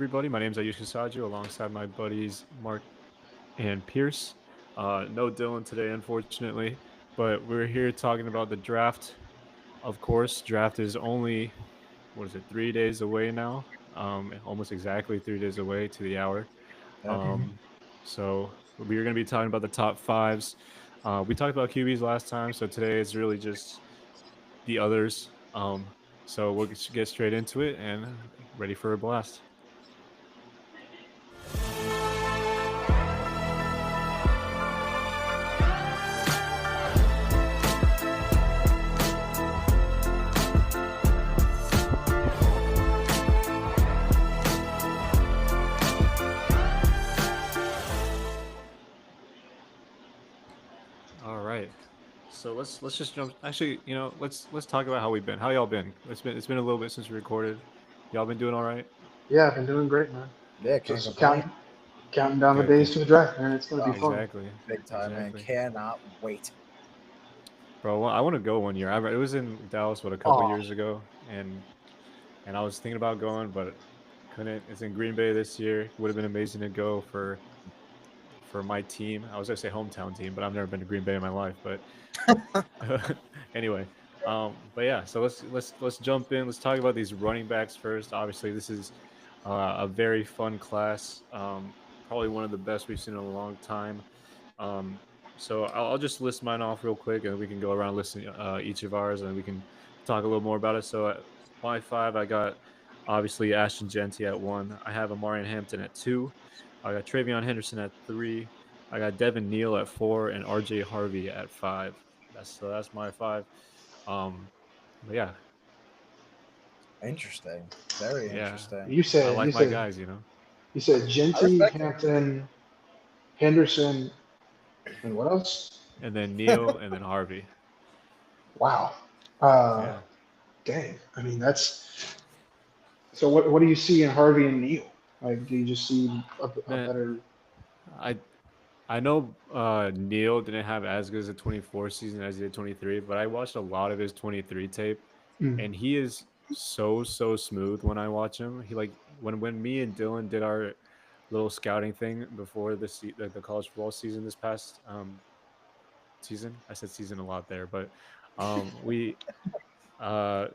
everybody. My name is Ayush alongside my buddies Mark and Pierce. No Dillon today, unfortunately, but we're here talking about the draft. Of course, draft is only, what is it, 3 days away now? Almost exactly 3 days away to the hour. Yep. Um, so we're going to be talking about the top fives. We talked about QBs last time, so today it's really just the others. So we'll get straight into it and ready for a blast. All right. So let's just jump. Actually, let's talk about how we've been. How y'all been? It's been a little bit since we recorded. Y'all been doing all right? Yeah, I've been doing great, man. Yeah, can't Just complain. counting down the Good, days good. to the draft, man. It's gonna be Oh, fun. Exactly, big time, man. exactly. Cannot wait. Bro, I want to go one year. It was in Dallas, what, a couple Oh, years ago, and I was thinking about going, but couldn't. It's in Green Bay this year. Would have been amazing to go for my team. I was gonna say hometown team, but I've never been to Green Bay in my life. But anyway, but yeah, so let's jump in. Let's talk about these running backs first. Obviously, this is a very fun class. Probably one of the best we've seen in a long time. Um, so I'll just list mine off real quick, and we can go around listing each of ours, and we can talk a little more about it. So my five, I got obviously Ashton Genty at one. I have Amarian Hampton at two. I got Travion Henderson at three. I got Devin Neal at four and RJ Harvey at five. That's my five. Um, but yeah, Interesting. Very yeah, interesting. you I said you like my said guys. you said I Genty, respect it. Hampton, Henderson, and what else? And then Neal and then Harvey. Wow. Uh, Yeah, dang. I mean, that's so. What do you see in Harvey and Neal? Like, do you just see a man, better? I I know Neal didn't have as good as a 24 season as he did 23, but I watched a lot of his 23 tape, Mm, and he is so smooth when I watch him. He like when me and Dylan did our little scouting thing before the college football season this past season. I said season a lot there, but we uh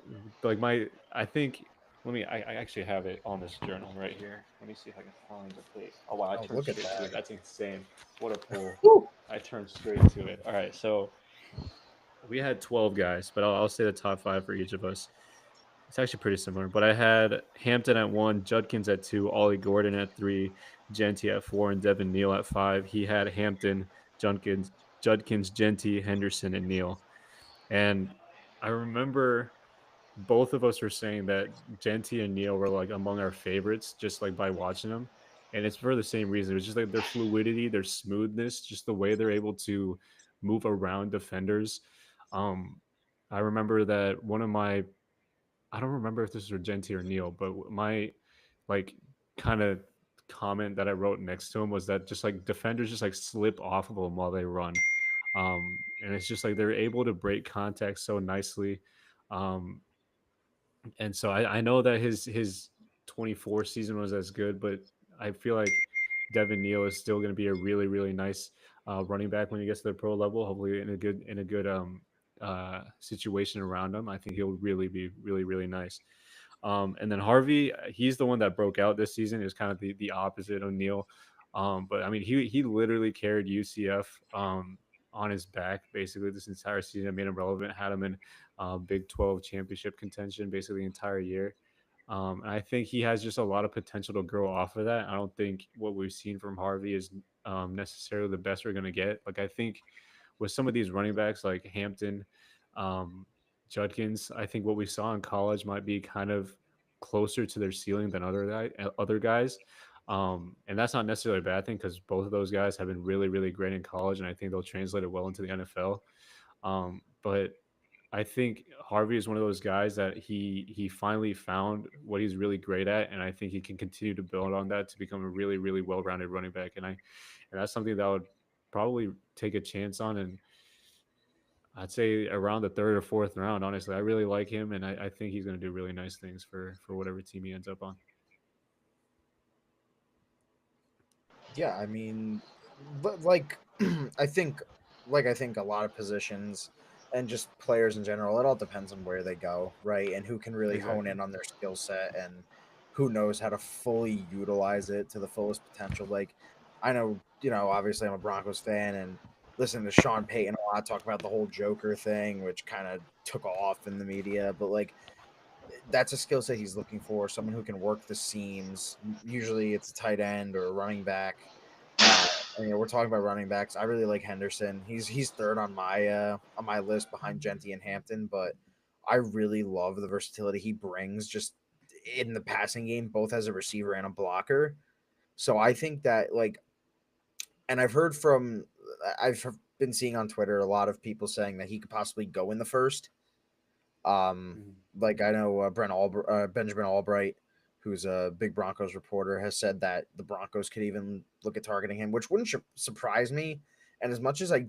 like my I think I actually have it on this journal right here. Let me see if I can find the thing. Oh wow, I Oh, turned look at straight to that. it. That's insane. What a pull. Woo. I turned straight to it. All right, so we had 12 guys, but I'll say the top five for each of us. It's actually pretty similar, but I had Hampton at one, Judkins at two, Ollie Gordon at three, Genty at four, and Devin Neal at five. He had Hampton, Judkins, Genty, Henderson, and Neal. And I remember both of us were saying that Genty and Neal were like among our favorites just like by watching them. And it's for the same reason. It's just like their fluidity, their smoothness, just the way they're able to move around defenders. Um, I remember that one of my, I don't remember if this was Genty or Neal, but my like kind of comment that I wrote next to him was that just like defenders just like slip off of them while they run. And it's just like they're able to break contact so nicely. Um, and so I know that his 24 season was as good, but I feel like Devin Neal is still going to be a really nice running back when he gets to the pro level. Hopefully in a good situation around him. I think he'll really be really nice. And then Harvey, he's the one that broke out this season. It was kind of the opposite of Neal. But I mean, he literally carried UCF on his back basically this entire season. Made him relevant. Had him in Big 12 championship contention basically the entire year. And I think he has just a lot of potential to grow off of that. I don't think what we've seen from Harvey is necessarily the best we're going to get. Like I think with some of these running backs like Hampton, um, Judkins, I think what we saw in college might be kind of closer to their ceiling than other guys. And that's not necessarily a bad thing because both of those guys have been really great in college, and I think they'll translate it well into the NFL. But I think Harvey is one of those guys that he finally found what he's really great at, and I think he can continue to build on that to become a really well rounded running back. And that's something that I would probably take a chance on, and I'd say around the third or fourth round. Honestly, I really like him, and I think he's going to do really nice things for whatever team he ends up on. Yeah, I mean, but like I think I think a lot of positions and just players in general, it all depends on where they go, right? And who can really hone Exactly. in on their skill set and who knows how to fully utilize it to the fullest potential. Like I know, obviously I'm a Broncos fan and listen to Sean Payton a lot talk about the whole Joker thing, which kind of took off in the media, but like that's a skill set he's looking for. Someone who can work the seams. Usually, it's a tight end or a running back. Uh, and, we're talking about running backs. I really like Henderson. He's third on my list behind Genty and Hampton, but I really love the versatility he brings just in the passing game, both as a receiver and a blocker. So I think that and I've been seeing on Twitter a lot of people saying that he could possibly go in the first. Um, Mhm. like I know Benjamin Albright, who's a big Broncos reporter, has said that the Broncos could even look at targeting him, which wouldn't surprise me. And as much as I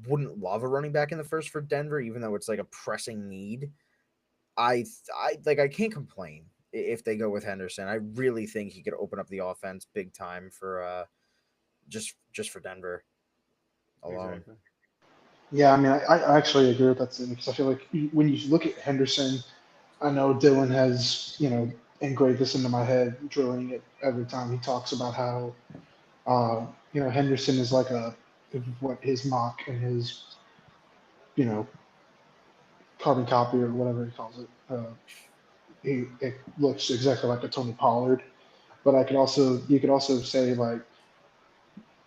wouldn't love a running back in the first for Denver, even though it's like a pressing need, I can't complain if they go with Henderson. I really think he could open up the offense big time for just for Denver alone. Exactly. Yeah, I mean, I actually agree with that statement because I feel like when you look at Henderson, I know Dillon has, engraved this into my head, drilling it every time he talks about how, Henderson is like what his mock and his, you know, carbon copy or whatever he calls it. It looks exactly like a Tony Pollard, but you could also say like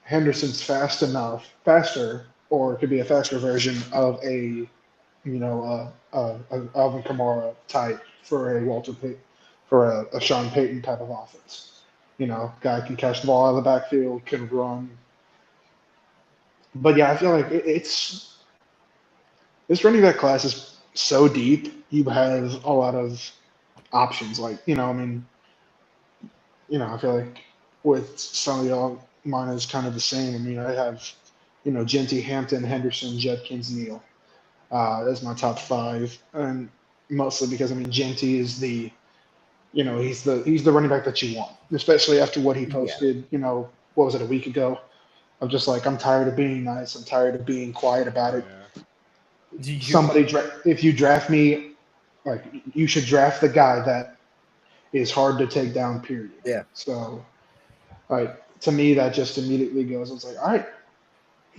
Henderson's faster, or it could be a faster version of a Alvin Kamara type for a for a Sean Payton type of offense. Guy can catch the ball out of the backfield, can run. But yeah, I feel like this running back class is so deep. You have a lot of options. Like, I mean, I feel like with some of y'all, mine is kind of the same. I mean, I have, Genty, Hampton, Henderson, Judkins, Neal. That's my top five, and mostly because I mean, Genty is he's the running back that you want, especially after what he Yeah, posted. What was it, a week ago? I'm just like, I'm tired of being nice. I'm tired of being quiet about Oh it. yeah. do you? If you draft me, like, you should draft the guy that is hard to take down. Period. Yeah, So, like, to me, that just immediately goes. It's like, all right,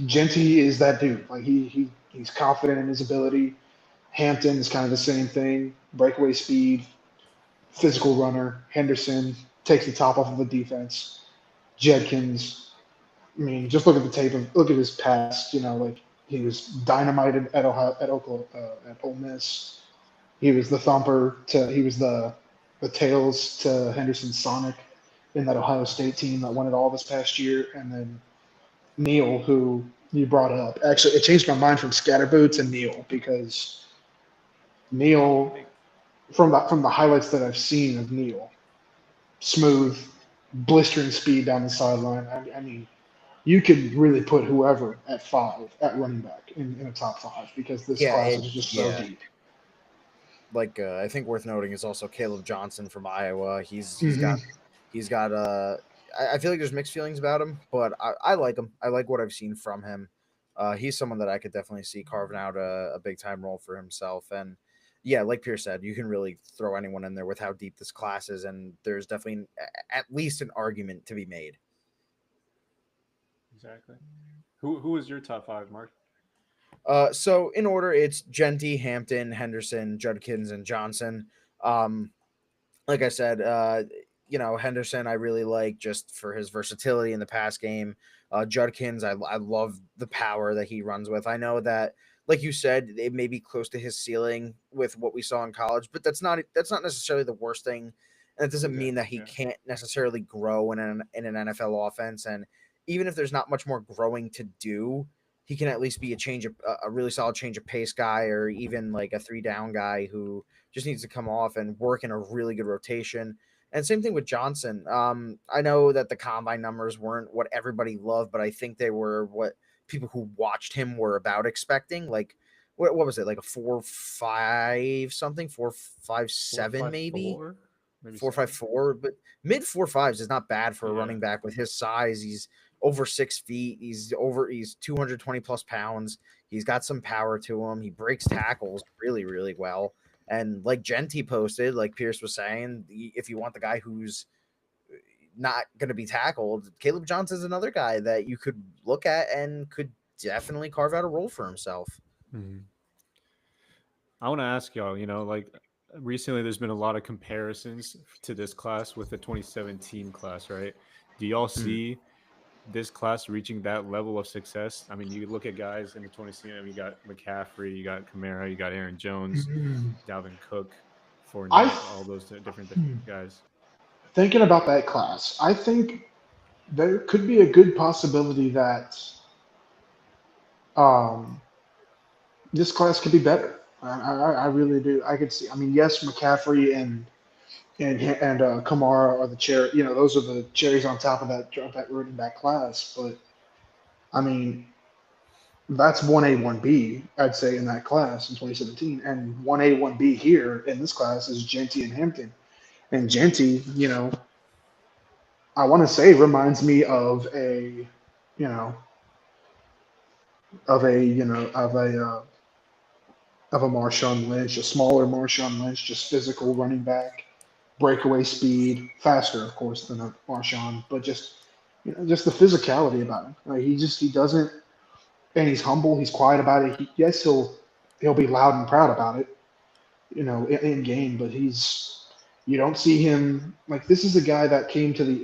Genty is that dude. Like, he's confident in his ability. Hampton is kind of the same thing. Breakaway speed, physical runner. Henderson takes the top off of the defense. Judkins, I mean, just look at the tape of look at his past. Like, he was dynamited at Ohio, at Oklahoma, at Ole Miss. He was the tails to Henderson's Sonic in that Ohio State team that won it all this past year. And then Neal, who you brought up, actually, it changed my mind from Scatterboo to Neal because Neal, Hey, from the highlights that I've seen of Neal, smooth, blistering speed down the sideline. I mean, you could really put whoever at five at running back in a top five because this yeah, class is just so yeah. deep. I think worth noting is also Caleb Johnson from Iowa. Hmm. He's got I feel like there's mixed feelings about him, but I like him. I like what I've seen from him. He's someone that I could definitely see carving out a big time role for himself. And yeah, like Pierce said, you can really throw anyone in there with how deep this class is, and there's definitely at least an argument to be made. exactly. Who was your top five, Mark? So in order, it's Genty, Hampton, Henderson, Judkins, and Johnson. Um, like I said, Henderson I really like just for his versatility in the pass game. Judkins, I love the power that he runs with. I know that, like you said, it may be close to his ceiling with what we saw in college, but that's not necessarily the worst thing. And it doesn't mean Exactly. that he Yeah. can't necessarily grow in an NFL offense. And even if there's not much more growing to do, he can at least be a really solid change of pace guy, or even like a three down guy who just needs to come off and work in a really good rotation. And same thing with Johnson. I know that the combine numbers weren't what everybody loved, but I think they were what people who watched him were about expecting. Like, what was it? Like a 4.5 something, 4.57 maybe. 4.54. maybe 7. 4.54, but mid 4.5s is not bad for a Yeah. running back with his size. He's over 6 feet. He's 220 plus pounds. He's got some power to him. He breaks tackles really, really well. And like Genty posted, like Pierce was saying, if you want the guy who's not going to be tackled, Caleb Johnson's another guy that you could look at and could definitely carve out a role for himself. Mhm. I want to ask y'all, like recently there's been a lot of comparisons to this class with the 2017 class, right? Do y'all see this class reaching that level of success? I mean, you look at guys in the 2017, you got McCaffrey, you got Kamara, you got Aaron Jones, Dalvin Cook, I Fournette, all those different guys. thinking about that class. I think there could be a good possibility that um, this class could be better. I really do. I could see. I mean, yes, McCaffrey and Kamara are the cherry. You know, those are the cherries on top of that running back class. But I mean, that's 1A, 1B, I'd say, in that class in 2017. And 1A, 1B here in this class is Genty and Hampton. And Genty, I want to say reminds me you know, of a Marshawn Lynch, a smaller Marshawn Lynch, just physical running back, breakaway speed, faster, of course, than a Marshawn, but just the physicality about him. Like he doesn't, and he's humble. He's quiet about it. Yes, he'll be loud and proud about it, in game, but you don't see him like this is a guy that came to the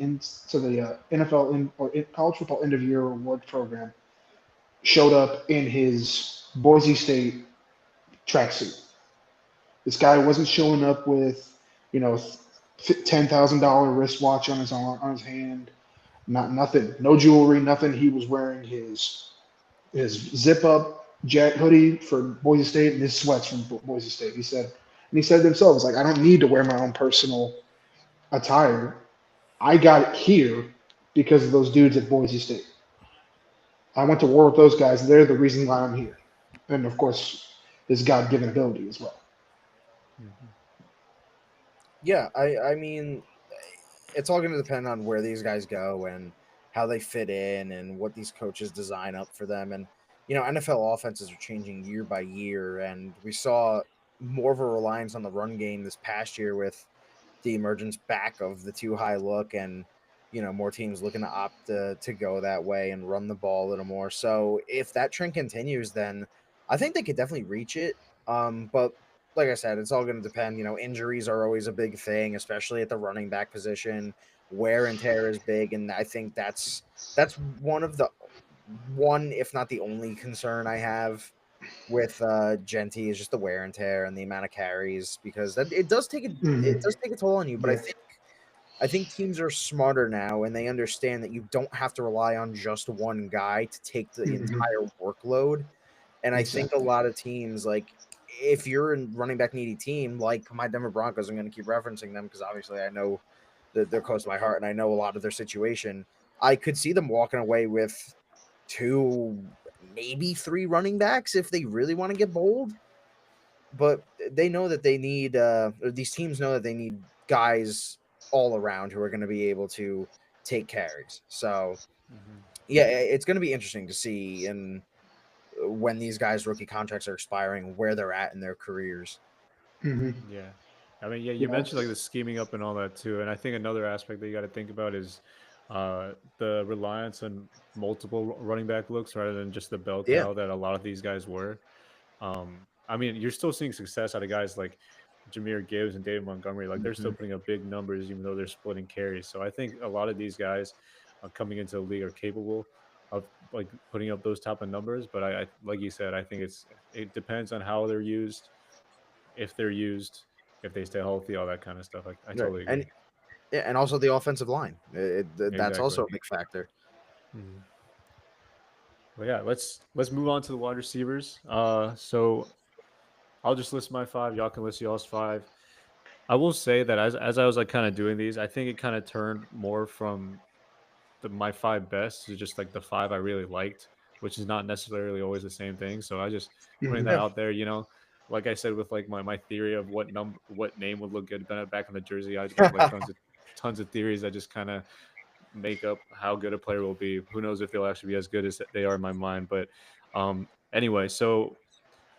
NFL college football end of year award program, showed up in his Boise State tracksuit. This guy wasn't showing up with you know $10,000 wristwatch on his arm, on his hand, not nothing, no jewelry, nothing. He was wearing his zip up jet hoodie for Boise State and his sweats from Boise State. He said to himself, "It's like I don't need to wear my own personal attire. I got it here because of those dudes at Boise State. I went to war with those guys. They're the reason why I'm here." And of course, his God given ability as well. Mm-hmm. Yeah, I mean, it's all going to depend on where these guys go and how they fit in and what these coaches design up for them. And NFL offenses are changing year by year, and we saw more of a reliance on the run game this past year with the emergence back of the too high look, and more teams looking to opt to go that way and run the ball a little more. So if that trend continues, then I think they could definitely reach it. But like I said, it's all going to depend. Injuries are always a big thing, especially at the running back position. Wear and tear is big, and I think that's one, if not the only concern I have with Genty is just the wear and tear and the amount of carries, because that it Mhm. does take a toll on you. But I Yeah. think I think teams are smarter now, and they understand that you don't have to rely on just one guy to take the Mhm. entire workload. And I think a Exactly. lot of teams, like if you're a running back needy team, like my Denver Broncos, I'm going to keep referencing them because obviously I know that they're close to my heart and I know a lot of their situation. I could see them walking away with two, maybe three running backs if they really want to get bold. But they know that they need, or these teams know that they need guys all around who are going to be able to take carries. So Mm-hmm. yeah, it's going to be interesting to see and when these guys' rookie contracts are expiring, where they're at in their careers. Hmm. Yeah. I mean, yeah, you Yeah. mentioned like the scheming up and all that too. And I think another aspect that you got to think about is the reliance on multiple running back looks rather than just the bell Yeah, cow that a lot of these guys were. I mean, you're still seeing success out of guys like Jameer Gibbs and David Montgomery. Like they're still hmm putting up big numbers, even though they're splitting carries. So I think a lot of these guys coming into the league are capable of like putting up those type of numbers. But I like you said, I think it depends on how they're used, if they're used, if they stay healthy, all that kind of stuff. I right, totally and agree. yeah, and also the offensive line. That's Exactly. also a big factor. Mhm. But yeah, let's move on to the wide receivers. So I'll just list my five. Y'all can list y'all's five. I will say that as I was like kind of doing these, I think it kind of turned more from my five best to just like the five I really liked, which is not necessarily always the same thing. So I just putting Hmm. that Yeah, out there. like I said with like my theory of what name would look good back on the jersey. I got like tons of theories that just kind of make up how good a player will be. Who knows if they'll actually be as good as they are in my mind. But anyway, so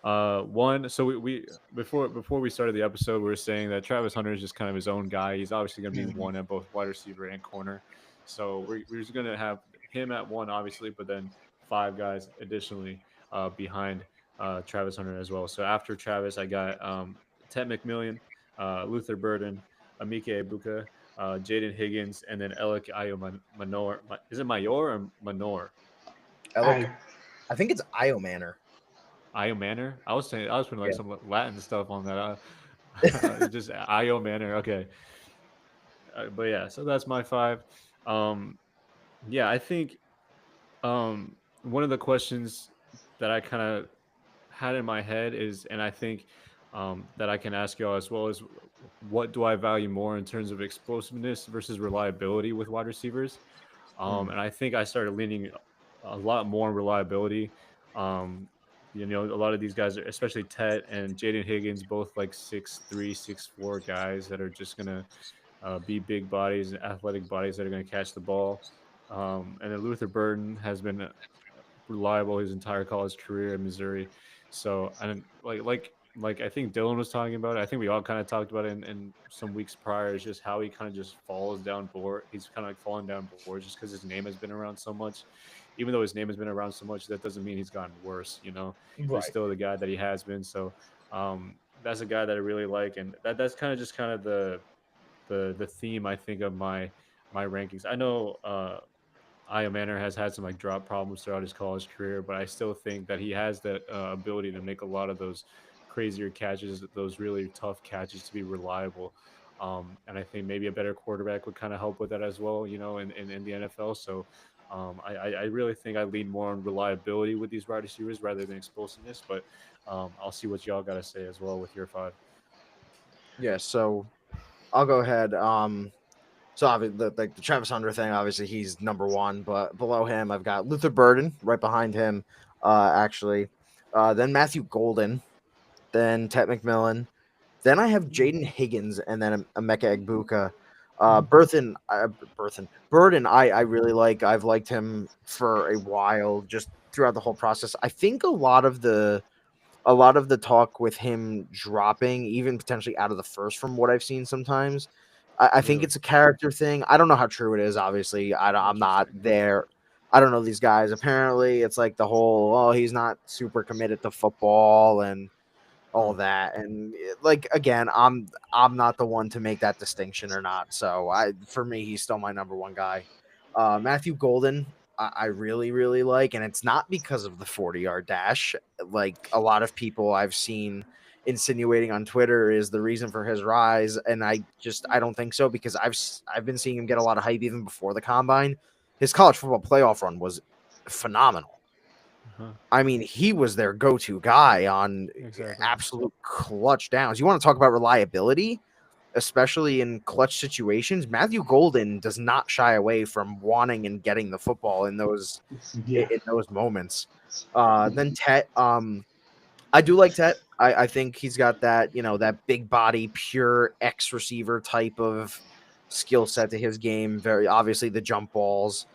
one, so we before we started the episode, we were saying that Travis Hunter is just kind of his own guy. He's obviously going to be Mhm. one at both wide receiver and corner. So we're just going to have him at one, obviously, but then five guys additionally behind Travis Hunter as well. So after Travis, I got Ted McMillan, Luther Burden, Amike Ibuka, Jaden Higgins, and then Alec Ayo Manor. Is it Mayor or Manor? Alec, I I think it's Io Manor. Io Manor. I was putting like Yeah. some Latin stuff on that. Just Io Manor. Okay, but yeah. So that's my five. Um, yeah, I think one of the questions that I kind of had in my head is, and I think that I can ask y'all as well, is what do I value more in terms of explosiveness versus reliability with wide receivers? Mm. And I think I started leaning a lot more on reliability. Um, a lot of these guys, especially Ted and Jaden Higgins, both like 6'3", 6'4" guys that are just gonna be big bodies and athletic bodies that are gonna catch the ball. And then Luther Burden has been reliable his entire college career in Missouri. So and like I think Dillon was talking about it. I think we all kind of talked about it in some weeks prior. Is just how he kind of just falls down board. He's kind of like falling down boards just because his name has been around so much. Even though his name has been around so much, that doesn't mean he's gotten worse. He's Right. still the guy that he has been. So that's a guy that I really like, and that's kind of just kind of the theme I think of my rankings. I know Aya Manor has had some like drop problems throughout his college career, but I still think that he has that ability to make a lot of those crazier catches, those really tough catches to be reliable. And I think maybe a better quarterback would kind of help with that as well, in the NFL. So I really think I lean more on reliability with these wide receivers rather than explosiveness. But I'll see what y'all got to say as well with your five. Yeah. So I'll go ahead. So obviously, the Travis Hunter thing, obviously he's number one, but below him, I've got Luther Burden right behind him, actually. Then Matthew Golden, then Ted McMillan. Then I have Jaden Higgins, and then Emeka Egbuka. Burden, I really like. I've liked him for a while, just throughout the whole process. I think a lot of the talk with him dropping, even potentially out of the first, from what I've seen sometimes. I think Really it's a character thing. I don't know how true it is. Obviously, I'm not interesting. there. I don't know these guys. Apparently, it's like the whole, oh, he's not super committed to football and all Huh. that. And like again, I'm not the one to make that distinction or not. So for me, he's still my number one guy. Matthew Golden, I really really like, and it's not because of the 40-yard dash. Like a lot of people I've seen insinuating on Twitter is the reason for his rise, and I don't think so, because I've been seeing him get a lot of hype even before the combine. His college football playoff run was phenomenal. Huh. I mean, he was their go-to guy on Exactly. absolute clutch downs. You want to talk about reliability, especially in clutch situations? Matthew Golden does not shy away from wanting and getting the football in those yeah. moments. Then Tet, I do like Tet. I think he's got that, that big body, pure X receiver type of skill set to his game. Very obviously the jump balls.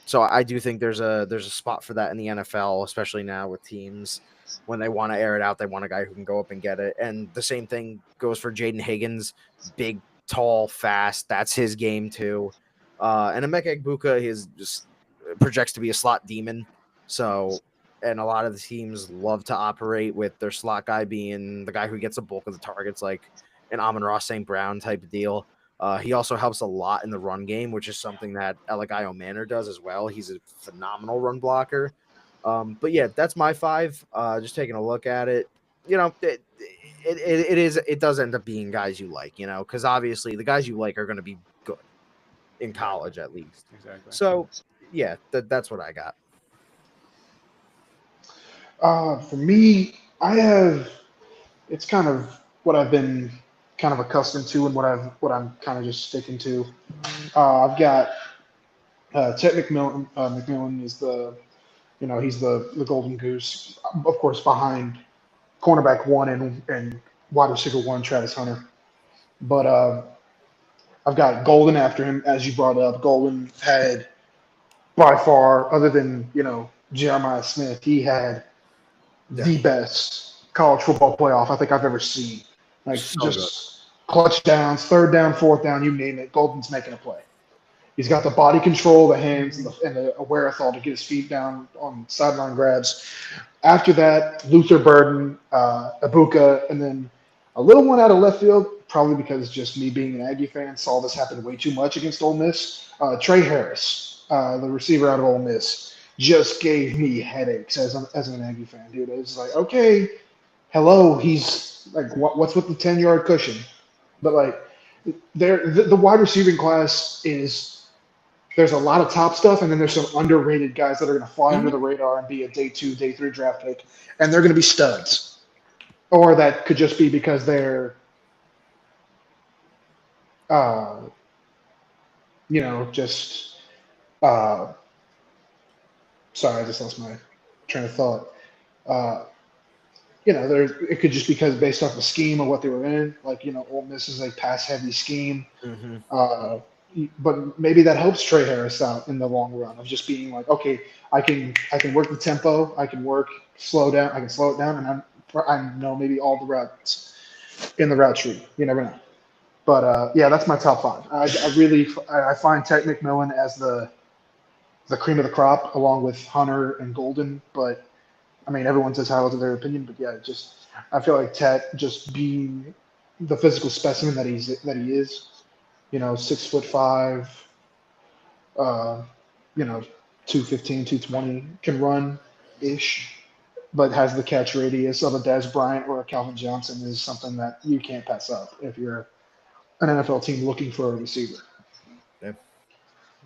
So I do think there's a spot for that in the NFL, especially now with teams when they want to air it out, they want a guy who can go up and get it. And the same thing goes for Jaden Higgins, big, tall, fast. That's his game too. And Emeka Egbuka is just projects to be a slot demon. So and a lot of the teams love to operate with their slot guy being the guy who gets a bulk of the targets, like an Amon-Ra St. Brown type of deal. He also helps a lot in the run game, which is something that Elagayo Manor does as well. He's a phenomenal run blocker. But yeah, that's my five. Just taking a look at it, it does end up being guys you like, because obviously the guys you like are going to be good in Exactly. college at least. Exactly. So yeah, that's what I got. For me, I have it's kind of what I've been kind of accustomed to and what I'm kind of just sticking to. I've got Chet McMillan. McMillan is he's the golden goose, of course, behind cornerback 1 and wide receiver 1, Travis Hunter. But I've got Golden after him, as you brought up. Golden had by far, other than Jeremiah Smith, he had Yeah. the best college football playoff I think I've ever seen. Like So good. just clutch downs, third down, fourth down, you name it. Golden's making a play. He's got the body control, the hands, and the wherewithal to get his feet down on sideline grabs. After that, Luther Burden, Ibuka, and then a little one out of left field, probably because just me being an Aggie fan saw this happen way too much against Ole Miss. Trey Harris, the receiver out of Ole Miss, just gave me headaches as an Aggie fan, dude. It's like, okay, hello, he's like, what's with the 10-yard cushion? But like, the wide receiving class there's a lot of top stuff, and then there's some underrated guys that are going to fly under the radar and be a day 2, day 3 draft pick, and they're going to be studs. Or that could just be because they're, just. Sorry, I just lost my train of thought. It could just be because based off the scheme of what they were in, like Ole Miss is a pass-heavy scheme. Mm-hmm. But maybe that helps Trey Harris out in the long run of just being like, okay, I can work the tempo, I can slow down, I can slow it down, and I know maybe all the routes in the route tree. You never know. But yeah, that's my top 5. I find Tech McMillan as the cream of the crop along with Hunter and Golden. But I mean, everyone's entitled to their opinion. But yeah, I feel like Tech just being the physical specimen that he is. 6'5", 215, 220, can run ish, but has the catch radius of a Dez Bryant or a Calvin Johnson is something that you can't pass up if you're an NFL team looking for a receiver. Yeah.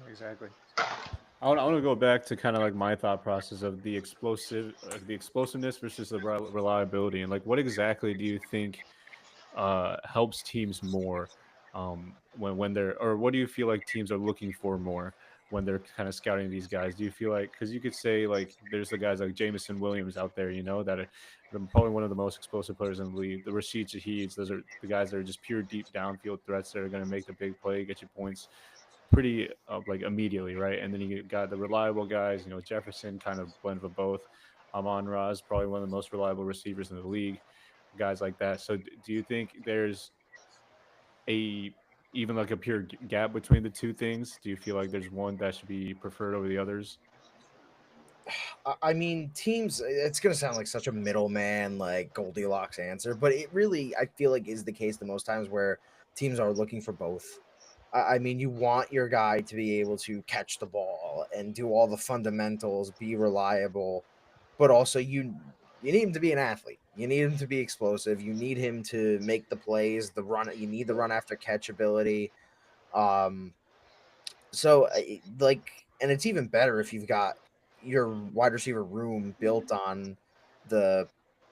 Exactly. I want to go back to kind of like my thought process of the explosiveness versus the reliability, and like what exactly do you think helps teams more when they're, or what do you feel like teams are looking for more when they're kind of scouting these guys? Do you feel like, because you could say like there's the guys like Jamison Williams out there, that are probably one of the most explosive players in the league. The Rashid Shaheeds, those are the guys that are just pure deep downfield threats that are going to make the big play, get you points pretty like immediately, right? And then you got the reliable guys, Jefferson, kind of blend of both. Amon-Ra is probably one of the most reliable receivers in the league, guys like that. So do you think there's even like a pure gap between the two things? Do you feel like there's one that should be preferred over the others? I mean, teams, it's going to sound like such a middleman, like Goldilocks answer, but it really, I feel like, is the case the most times where teams are looking for both. I mean, you want your guy to be able to catch the ball and do all the fundamentals, be reliable, but also you need him to be an athlete. You need him to be explosive. You need him to make the plays, the run. You need the run after catch ability. So like, and it's even better if you've got your wide receiver room built on the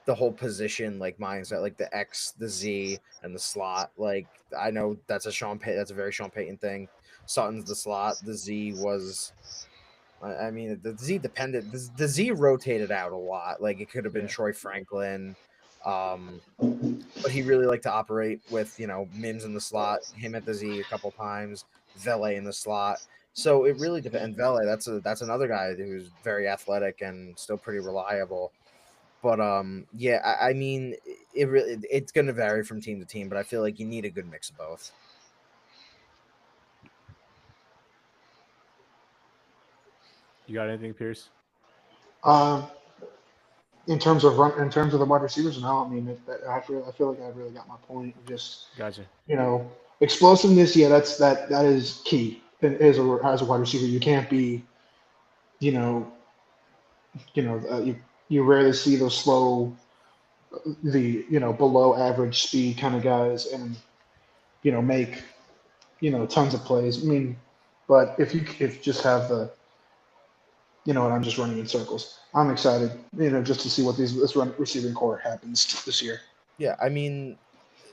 whole position like mindset, like the X, the Z, and the slot. Like I know that's that's a very Sean Payton thing. Sutton's the slot. The Z was, I mean, the Z depended. The Z rotated out a lot. Like it could have been Troy Franklin. But he really liked to operate with, Mims in the slot, him at the Z a couple times, Vele in the slot. So it really depends. And Vele, that's another guy who's very athletic and still pretty reliable. But yeah, I mean, it's going to vary from team to team, but I feel like you need a good mix of both. You got anything, Pierce? Um, in terms of the wide receivers, no, I mean, I feel like I really got my point of just Gotcha. explosiveness. Yeah, that is key as a wide receiver. You can't be, you know, you rarely see those slow, below average speed kind of guys, and make tons of plays. I mean, but if you just have and I'm just running in circles. I'm excited, just to see what this receiving core happens this year. Yeah, I mean,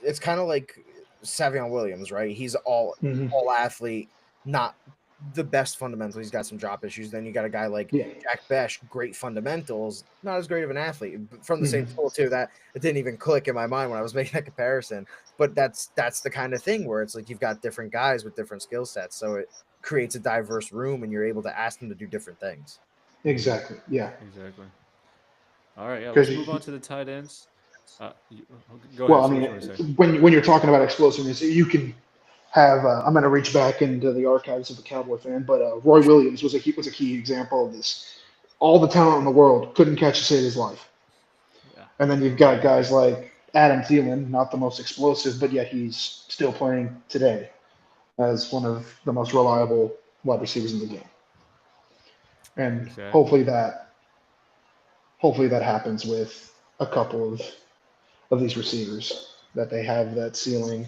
it's kind of like Savion Williams, right? He's all Hmm. all athlete, not the best fundamentals. He's got some drop issues. Then you got a guy like Yeah. Jack Besh, great fundamentals, not as great of an athlete from the same Mhm. school too. That it didn't even click in my mind when I was making that comparison. But that's the kind of thing where it's like you've got different guys with different skill sets, so it creates a diverse room, and you're able to ask them to do different things. Exactly. Yeah. Exactly. All right, yeah, let's move Because on to the tight ends. Go well, ahead. I So mean, what you want to say? when you're talking about explosiveness, you can have. I'm going to reach back into the archives of a Cowboy fan, but Roy Williams was a key example of this. All the talent in the world couldn't catch to save his life, Yeah, and then you've got right. guys like Adam Thielen, not the most explosive, but yet he's still playing today as one of the most reliable wide receivers in the game. And Exactly. hopefully that happens with a couple of these receivers that they have that ceiling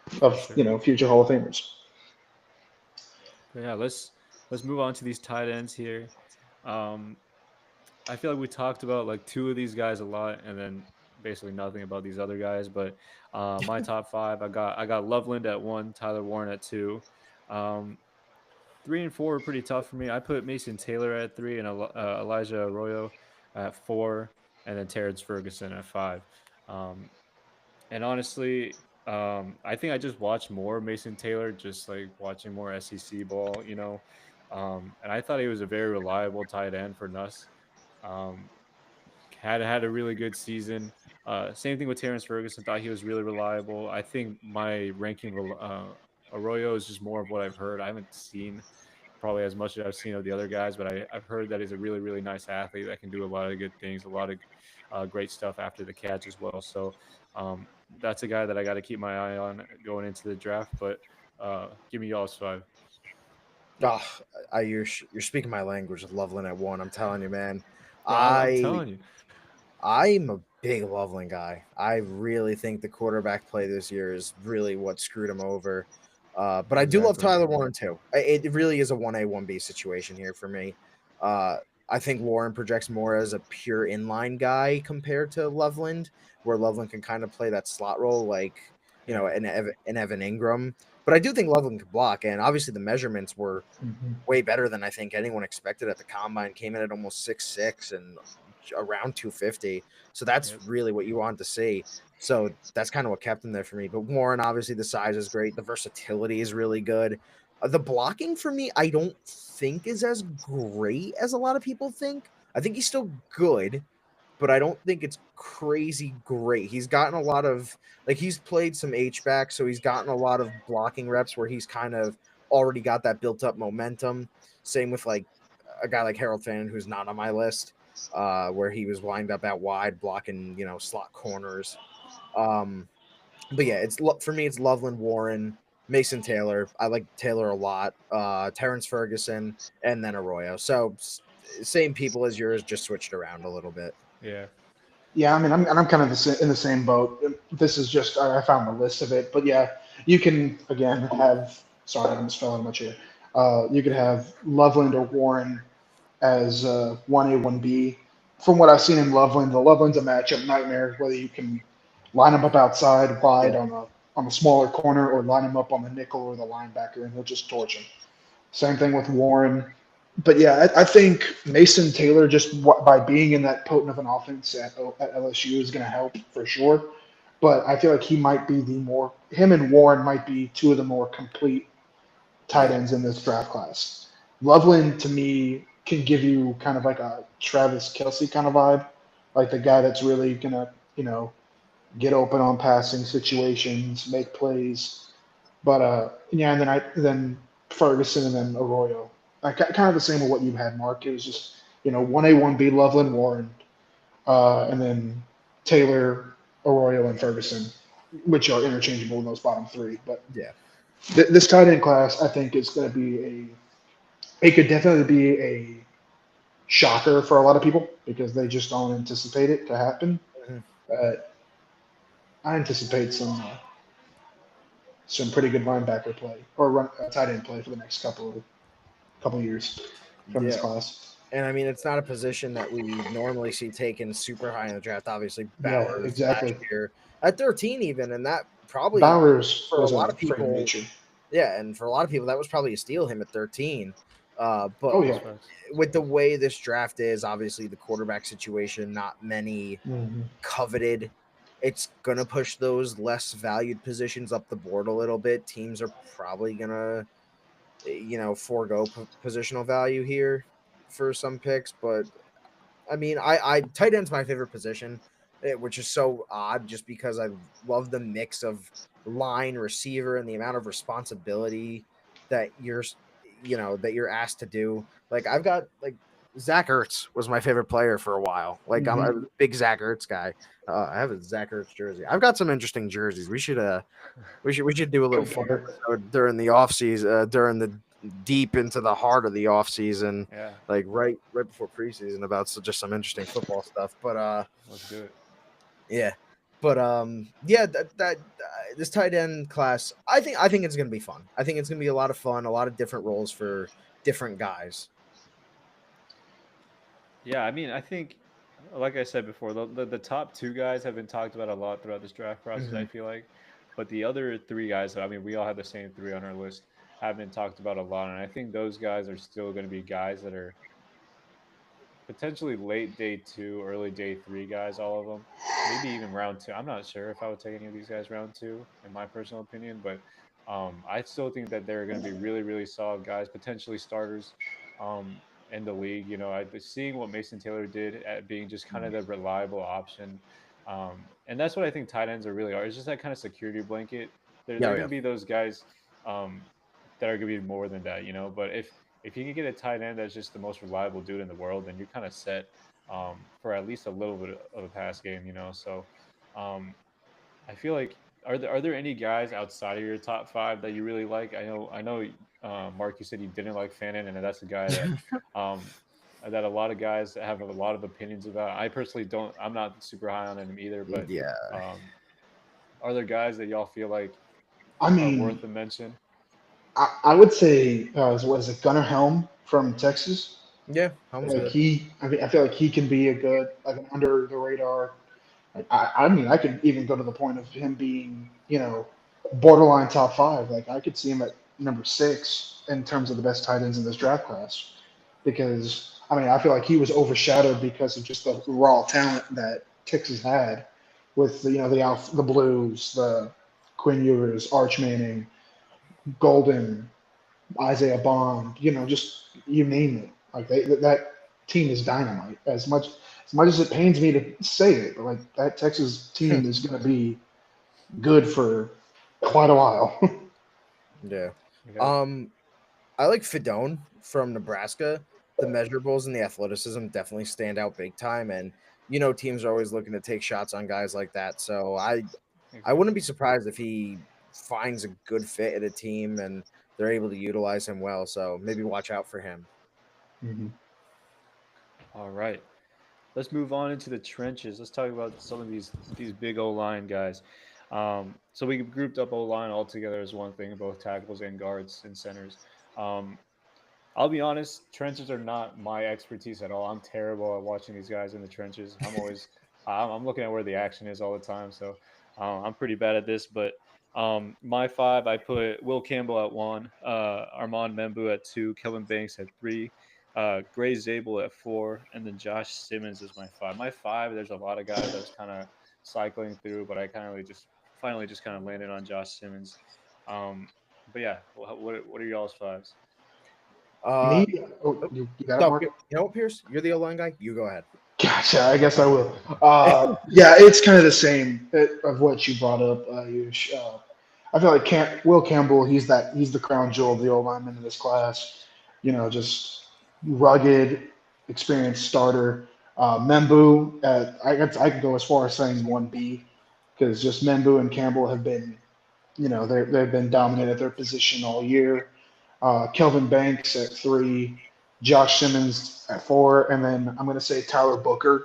For of sure. future Hall of Famers. But yeah, let's move on to these tight ends here. Um, I feel like we talked about like two of these guys a lot, and then basically nothing about these other guys. But my top five, I got Loveland at one, Tyler Warren at two. Um, 3 and 4 were pretty tough for me. I put Mason Taylor at three and Elijah Arroyo at four, and then Terrence Ferguson at five. Um, and honestly, I think I just watched more Mason Taylor, just like watching more SEC ball, and I thought he was a very reliable tight end for Nuss. Um, had a really good season. Same thing with Terrence Ferguson. Thought he was really reliable. I think my ranking of Arroyo is just more of what I've heard. I haven't seen probably as much as I've seen of the other guys, but I've heard that he's a really, really nice athlete that can do a lot of good things, a lot of great stuff after the catch as well. So that's a guy that I got to keep my eye on going into the draft. But give me y'all's five. Oh, you're speaking my language with Loveland at one. I'm telling you, man. Bro, I'm I telling you. I'm a big Loveland guy. I really think the quarterback play this year is really what screwed him over. But I do love Exactly. Tyler Warren too. It really is a 1A, 1B situation here for me. Uh, I think Warren projects more as a pure inline guy compared to Loveland, where Loveland can kind of play that slot role like, Yeah. an Evan Ingram. But I do think Loveland can block, and obviously the measurements were Mm-hmm. way better than I think anyone expected at the combine. Came in at almost 6'6" and around 250. So that's Yep. really what you want to see. So that's kind of what kept him there for me. But Warren, obviously, the size is great. The versatility is really good. The blocking for me, I don't think is as great as a lot of people think. I think he's still good, but I don't think it's crazy great. He's gotten a lot of he's played some H back, so he's gotten a lot of blocking reps where he's kind of already got that built up momentum. Same with like a guy like Harold Fannin, who's not on my list, where he was lined up out wide blocking, slot corners. Um, but yeah, for me, it's Loveland, Warren, Mason Taylor. I like Taylor a lot. Terrence Ferguson, and then Arroyo. So same people as yours, just switched around a little bit. Yeah. Yeah, I mean, I'm kind of in the same boat. This is just I found the list of it, but yeah, you can again have. Sorry, I just fell out of my chair. You could have Loveland or Warren as 1A, 1B. From what I've seen in Loveland, the Loveland's a matchup nightmare. Whether you can line him up outside wide Yeah. on the smaller corner, or line him up on the nickel or the linebacker, and he'll just torch him. Same thing with Warren. But yeah, I think Mason Taylor just by being in that potent of an offense at LSU is going to help for sure. But I feel like him and Warren might be two of the more complete tight Yeah. ends in this draft class. Loveland to me can give you kind of like a Travis Kelsey kind of vibe, like the guy that's really gonna get open on passing situations, make plays. But yeah, and then Ferguson and then Arroyo. Kind of the same with what you had, Mark. It was just 1A, 1B, Loveland, Warren, and then Taylor, Arroyo, and Ferguson, which are interchangeable in those bottom three. But Yeah. this tight end class, I think, is going to be it could definitely be a shocker for a lot of people because they just don't anticipate it to happen. Mhm. But I anticipate some pretty good linebacker play or tight end play for the next couple of years from this Yeah. class. And I mean, it's not a position that we normally see taken super high in the draft. Obviously, Yeah, Bowers last exactly. year at 13, even, and that probably Bowers for a was a lot of freak of people, nature. Yeah, and for a lot of people, that was probably a steal, him at 13. But Oh yeah. with the way this draft is, obviously the quarterback situation, not many Mhm. coveted. It's gonna push those less valued positions up the board a little bit. Teams are probably gonna, forego positional value here for some picks. But I mean, I tight end's my favorite position, which is so odd just because I love the mix of line receiver and the amount of responsibility that you're asked to do. Like I've got like Zach Ertz was my favorite player for a while. Like I'm a Mhm. big Zach Ertz guy. I have a Zach Ertz jersey. I've got some interesting jerseys. We should do a little fun Compare. episode during the off season, during the deep into the heart of the off season, Yeah, like right before preseason about just some interesting football stuff. But let's do it. yeah, but yeah, that this tight end class, I think it's gonna be fun. I think it's gonna be a lot of fun, a lot of different roles for different guys. Yeah, I mean, I think, like I said before, the top two guys have been talked about a lot throughout this draft process, I Mhm. feel like. But the other three guys, I mean, we all have the same three on our list, have been talked about a lot. And I think those guys are still going to be guys that are potentially late day two, early day three guys, all of them. Maybe even round two. I'm not sure if I would take any of these guys round two, in my personal opinion, but I still think that they're going to be really, really solid guys, potentially starters um, in the league. You know, seeing what Mason Taylor did at being just kind of the reliable option. And that's what I think tight ends are really are. It's just that kind of security blanket. They're Yeah, going yeah. to be those guys um, that are going to be more than that, you know. But if you can get a tight end that's just the most reliable dude in the world, then you're kind of set for at least a little bit of a pass game, you know. So um, I feel like are there any guys outside of your top five that you really like? I know, Mark, you said you didn't like Fannin, and that's a guy um, that a lot of guys have a lot of opinions about. I personally don't. I'm not super high on him either, but Yeah, um, are there guys that y'all feel like I are mean, worth a mention? I would say, what is it, Gunnar Helm from Texas? yeah. Helm's Like good. I mean, I feel like he can be a good, like an under the radar. Like, I mean, I could even go to the point of him being, borderline top five. Like I could see him at number six in terms of the best tight ends in this draft class. Because I mean, I feel like he was overshadowed because of just the raw talent that Texas had with the Blues, the Quinn Ewers, Arch Manning, Golden, Isaiah Bond, just you name it. Like that team is dynamite. As much as it pains me to say it, but like that Texas team is going to be good for quite a while. Yeah. Yeah. Um, I like Fedone from Nebraska. The measurables and the athleticism definitely stand out big time, and teams are always looking to take shots on guys like that. So I wouldn't Exactly. be surprised if he finds a good fit at a team and they're able to utilize him well. So maybe watch out for him. Mhm. All right. Let's move on into the trenches. Let's talk about some of these big O line guys. So we grouped up O line all together as one thing, both tackles and guards and centers. Um, I'll be honest, trenches are not my expertise at all. I'm terrible at watching these guys in the trenches. I'm looking at where the action is all the time, so I'm pretty bad at this. But my five, I put Will Campbell at one, Armand Membu at two, Kelvin Banks at three, Gray Zabel at four, and then Josh Simmons is my five. My five, there's a lot of guys I was kind of cycling through, but I kind of just finally just kind of landed on Josh Simmons. Um, but yeah, what are y'all's fives? Uh, Me, oh, you got it, no, Mark? what, Pierce? You're the O line guy. You go ahead. Gotcha. I guess I will. Yeah, it's kind of the same of what you brought up, Ayush. I feel like Will Campbell. He's the crown jewel of the old lineman in this class. Just rugged, experienced starter. Membu, I could go as far as saying 1B because just Membu and Campbell have been, they've been dominant at their position all year. Kelvin Banks at three, Josh Simmons at four, and then I'm going to say Tyler Booker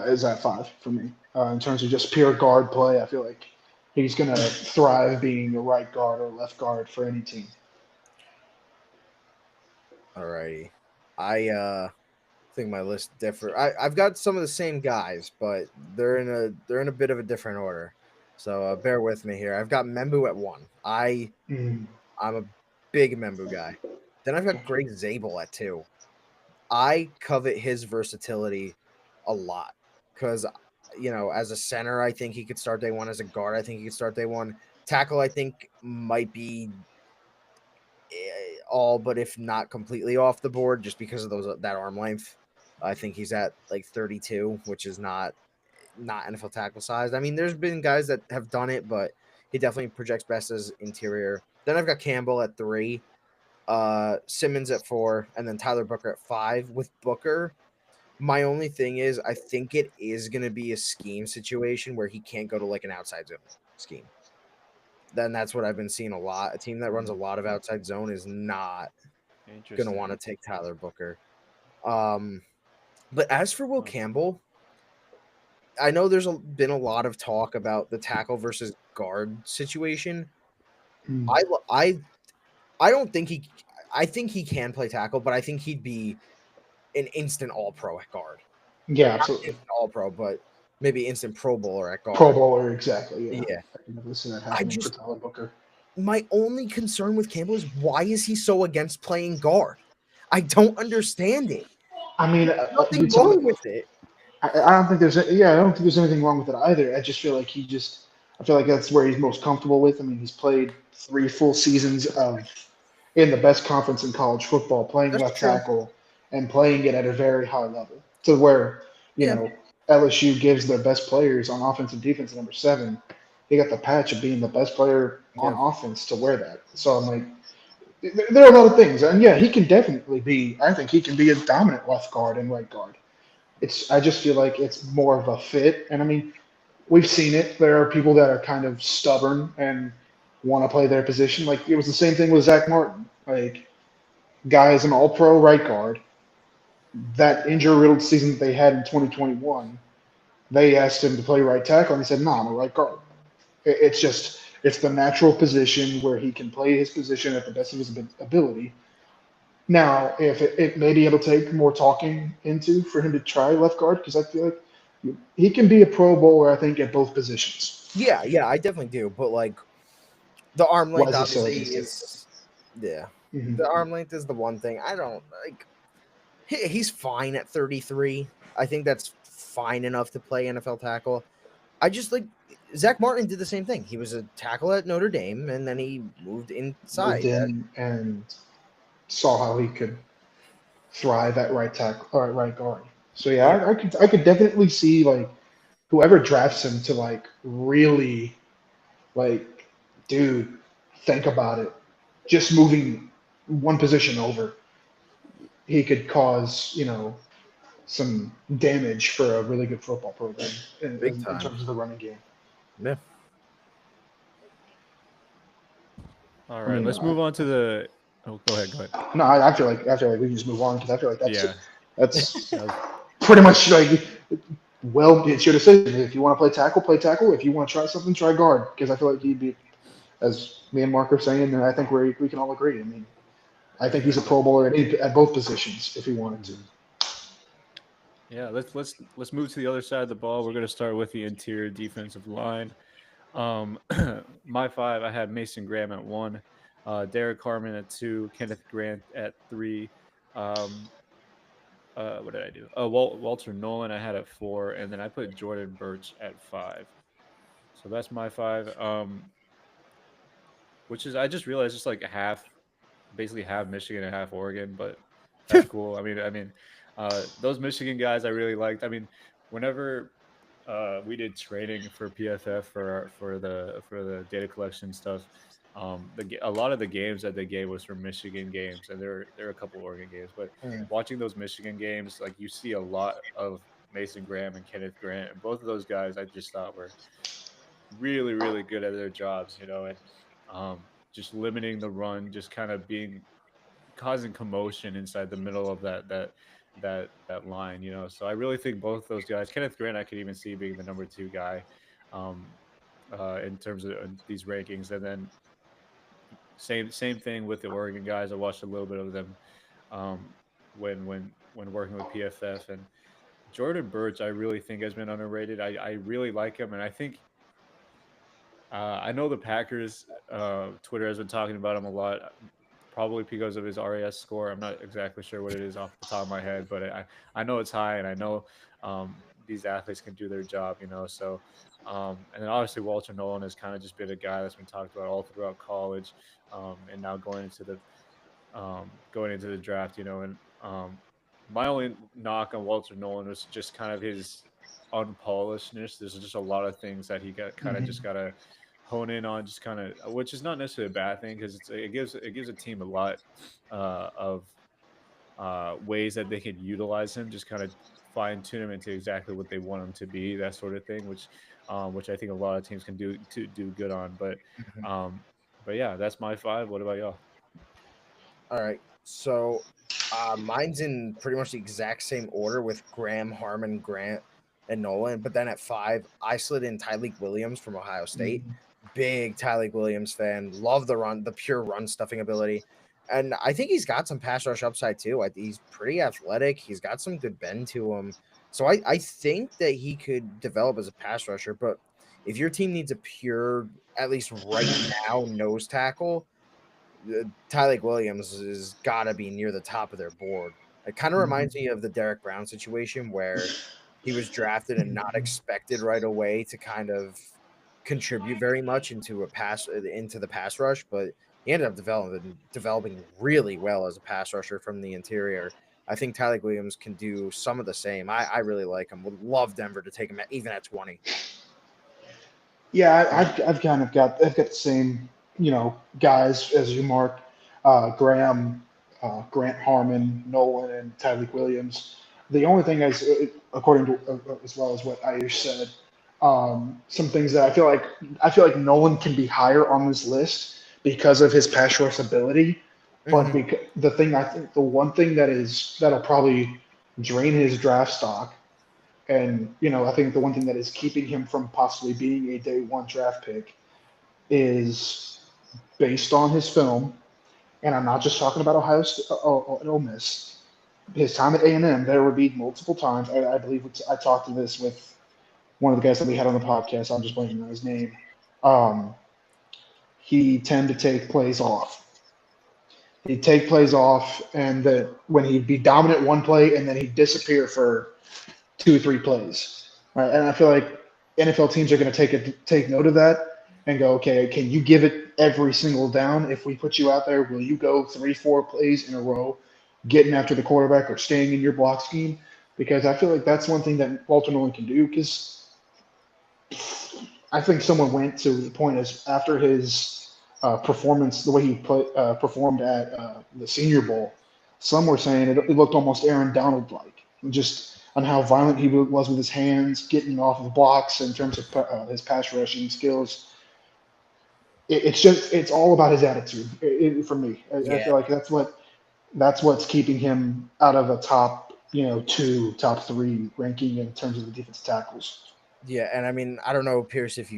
is at five for me. In terms of just pure guard play, I feel like he's going to thrive being a right guard or left guard for any team. Alrighty. I think my list differ. I've got some of the same guys, but they're in a bit of a different order. So bear with me here. I've got Membu at one. I Mm. I'm a big Membu guy. Then I've got Greg Zabel at 2. I covet his versatility a lot because, as a center, I think he could start day one. As a guard, I think he could start day one. Tackle, I think, might be all but if not completely off the board just because of that arm length. I think he's at like 32, which is not NFL tackle size. I mean, there's been guys that have done it, but he definitely projects best as interior. Then I've got Campbell at 3, Simmons at 4, and then Tyler Booker at 5. With Booker, my only thing is I think it is going to be a scheme situation where he can't go to like an outside zone scheme. Then that's what I've been seeing a lot. A team that runs a lot of outside zone is not going to want to take Tyler Booker. But as for Will Campbell, I know there's been a lot of talk about the tackle versus guard situation. Mm. I don't think he. I think he can play tackle, but I think he'd be an instant All Pro at guard. Yeah, Like not absolutely. instant All Pro, but maybe instant Pro Bowler at Pro guard. Bowler, exactly. Yeah, Yeah. I can definitely see that happening for Tyler Booker. My only concern with Campbell is why is he so against playing guard? I don't understand it. I mean, Nothing wrong with it. I don't think there's I don't think there's anything wrong with it either. I just feel like I feel like that's where he's most comfortable with. I mean, he's played 3 full seasons of in the best conference in college football, playing That's left true. tackle and playing it at a very high level to where Yeah. LSU gives their best players on offense and defense at number 7. He got the patch of being the best player on offense to wear that. So I'm like, there are a lot of things, and yeah, he can definitely be. I think he can be a dominant left guard and right guard. I just feel like it's more of a fit. And I mean, we've seen it. There are people that are kind of stubborn and want to play their position. Like it was the same thing with Zach Martin. Like guy is an all pro right guard. That injury riddled season that they had in 2021, they asked him to play right tackle and he said, no, I'm a right guard. It's just it's the natural position where he can play his position at the best of his ability. Now, if maybe it'll take more talking into for him to try left guard because I feel like he can be a Pro Bowler, I think, at both positions. Yeah, I definitely do. But like the arm Why length is he so obviously against it? is Mhm. the arm length is the one thing. I don't like he's fine at 33. I think that's fine enough to play NFL tackle. I just like Zach Martin did the same thing. He was a tackle at Notre Dame and then he moved Moved inside. in and saw how he could thrive at right tackle or at right guard. So yeah, Yeah. I could definitely see like whoever drafts him to like really like, dude, think about it. Just moving one position over, he could cause some damage for a really good football program Big in time. terms of the running game. Yeah. All I right, mean, let's move on to the. Oh, go ahead. Go ahead. no, I feel like we can just move on because I feel like that's That was, pretty much like it's your decision. If you want to play tackle, play tackle. If you want to try something, try guard. Because I feel like he'd be, as me and Mark are saying, and I think we can all agree. I mean, I think he's a Pro Bowler at both positions if he wanted to. yeah, let's move to the other side of the ball. We're gonna start with the interior defensive line. Um, my 5, I had Mason Graham at 1, Derek Harmon at 2, Kenneth Grant at 3. Um, what did I do? Walter Nolan I had at 4, and then I put Jordan Birch at 5. So that's my 5. Which is I just realized just like basically half Michigan and half Oregon, but that's cool. Those Michigan guys I really liked. I mean, whenever we did training for PFF for the data collection stuff, a lot of the games that they gave was from Michigan games, and there are a couple Oregon games, but watching those Michigan games, like you see a lot of Mason Graham and Kenneth Grant, and both of those guys I just thought were really good at their jobs, and just limiting the run, just kind of being causing commotion inside the middle of that line, So I really think both those guys, Kenneth Grant, I could even see being the number 2 guy, um, in terms of these rankings, and then same thing with the Oregon guys. I watched a little bit of them um, when working with PFF, and Jordan Birch, I really think has been underrated. I really like him, and I think I know the Packers. Twitter has been talking about him a lot, probably because of his RAS score. I'm not exactly sure what it is off the top of my head, but I know it's high, and I know these athletes can do their job. So and then obviously Walter Nolan has kind of just been a guy that's been talked about all throughout college, and now going into the draft. And my only knock on Walter Nolan was just kind of his unpolishedness. There's just a lot of things that he got kind of Mhm. just got to hone in on, just kind of, which is not necessarily a bad thing because it gives a team a lot of ways that they could utilize him, just kind of fine tune him into exactly what they want him to be, that sort of thing, which I think a lot of teams can do good on. Mhm. Um, but yeah, that's my five. What about y'all? All right. So mine's in pretty much the exact same order with Graham, Harmon, Grant, and Nolan. But then at 5, I slid in Tyleek Williams from Ohio State. Mhm. Big Tyleek Williams fan. Love the pure run stuffing ability. And I think he's got some pass rush upside too. He's pretty athletic. He's got some good bend to him. So I think that he could develop as a pass rusher. But if your team needs a pure, at least right now, nose tackle, Tyleek Williams has got to be near the top of their board. It kind of Mhm. reminds me of the Derek Brown situation where he was drafted and not expected right away to kind of contribute very much into the pass rush, but he ended up developing really well as a pass rusher from the interior. I think Tyleek Williams can do some of the same. I really like him. Would love Denver to take him even at 20. Yeah, I've kind of got the same, guys as you, Mark, Graham, Grant Harmon, Nolan, and Tyleek Williams. The only thing is, according to as well as what Ayush said, some things that I feel like Nolan can be higher on this list because of his pass rush ability. But Hmm. the one thing that'll probably drain his draft stock, and I think the one thing that is keeping him from possibly being a day one draft pick is based on his film. And I'm not just talking about Ohio State, Ole Miss. His time at A&M, there would be multiple times. I believe I talked to this with one of the guys that we had on the podcast. I'm just blanking on his name. Um, he tend to take plays off. He'd take plays off, and that when he'd be dominant one play, and then he'd disappear for 2 or 3 plays, right? And I feel like NFL teams are going to take note of that and go, okay, can you give it every single down? If we put you out there, will you go 3, 4 plays in a row, getting after the quarterback or staying in your block scheme? Because I feel like that's one thing that Walter Nolan can do. Because I think someone went to the point as after his performance, the way he performed at the Senior Bowl. Some were saying it looked almost Aaron Donald like, just on how violent he was with his hands, getting off of blocks in terms of his pass rushing skills. It's all about his attitude for me. I Yeah, feel like that's what's keeping him out of a top 2, top 3 ranking in terms of the defensive tackles. yeah, and I mean, I don't know, Pierce, if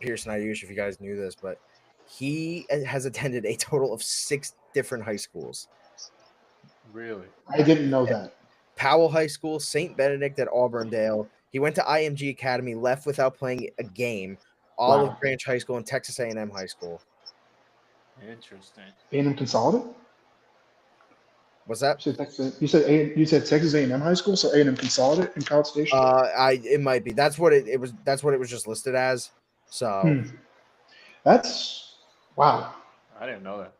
Pierce and Ayush, if you guys knew this, but he has attended a total of 6 different high schools: Really? I didn't know that. Powell High School, St. Benedict at Auburndale. He went to IMG Academy, left without playing a game. Olive Wow. Branch High School and Texas A&M High School. Interesting. A&M Consolidated? What's that? You said Texas A&M High School, so A&M Consolidated in College Station. It might be. That's what it was. That's what it was just listed as. So Hmm. That's wow. I didn't know that.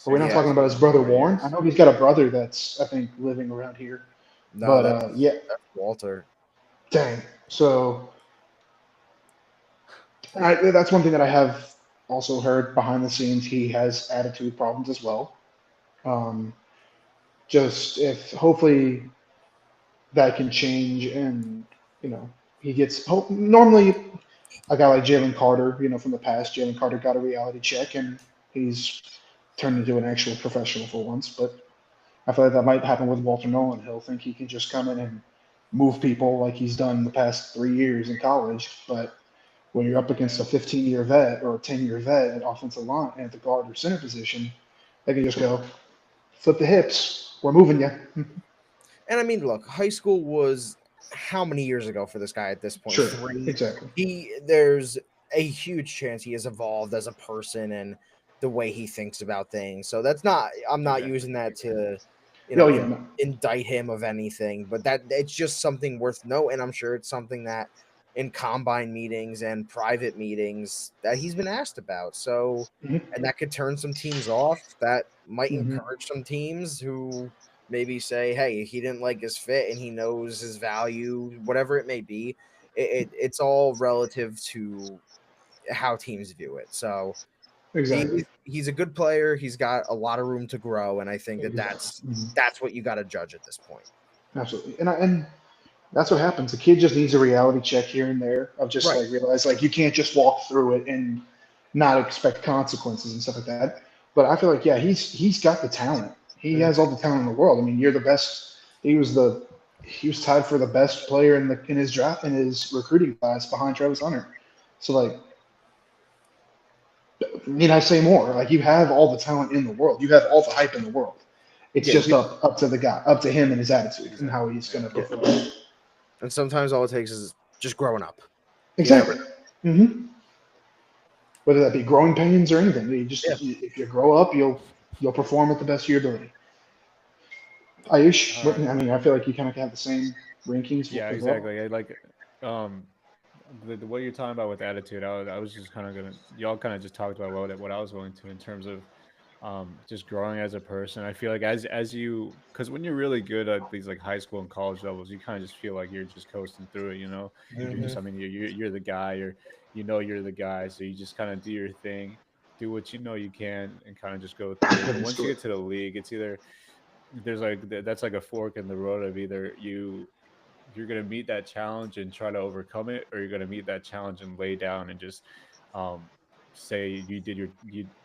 Are we not Six yeah, high talking about his schools in brother 4 years. Warren? I know he's got a brother that's I think living around here. no, But that's yeah, Walter. dang. So that's one thing that I have also heard behind the scenes. He has attitude problems as well. Um, just if hopefully that can change, and he gets normally a guy like Jalen Carter, from the past. Jalen Carter got a reality check, and he's turned into an actual professional for once. But I feel like that might happen with Walter Nolan. He'll think he can just come in and move people like he's done the past 3 years in college. But when you're up against a 15-year vet or a 10-year vet at offensive line at the guard or center position, they can just go flip the hips. We're moving you. And I mean, look, high school was how many years ago for this guy at this point? Sure, 3. exactly. He there's a huge chance he has evolved as a person and the way he thinks about things. So that's not, I'm not Exactly. using that to, Oh yeah, no. indict him of anything, but that it's just something worth note. And I'm sure it's something that in combine meetings and private meetings that he's been asked about. So, Mhm. and that could turn some teams off. That might Mhm. encourage some teams who maybe say, hey, he didn't like his fit and he knows his value, whatever it may be. It's all relative to how teams view it. So Exactly. he's a good player. He's got a lot of room to grow, and I think that Exactly. Mhm. that's what you got to judge at this point. Absolutely. And that's what happens. The kid just needs a reality check here and there of just Right. like realize like you can't just walk through it and not expect consequences and stuff like that. But I feel like yeah, he's got the talent. He Mhm. has all the talent in the world. I mean, you're the best. He was tied for the best player in his draft in his recruiting class behind Travis Hunter. So like, need I say more? Like you have all the talent in the world. You have all the hype in the world. It's Yeah, just you up to the guy, up to him and his attitude and how Exactly. he's Yeah. going to yeah. perform. And sometimes all it takes is just growing up. You never Exactly. hmm Whether that be growing pains or anything, yeah. if you grow up, you'll perform at the best of your ability. Ayush, All right. I mean, I feel like you kind of have the same rankings Yeah, as well. exactly. I like um what you're talking about with attitude. I was just kind of gonna y'all kind of just talked about what I was going to in terms of just growing as a person. I feel like as you because when you're really good at these like high school and college levels, you kind of just feel like you're just coasting through it. You know, you're Hmm. just I mean you're the guy. You're the guy. So you just kind of do your thing, do what you know you can, and kind of just go through it. But Heavy once you score. get to the league, it's either there's like that's like a fork in the road of either you're going to meet that challenge and try to overcome it, or you're going to meet that challenge and lay down and just um, say you did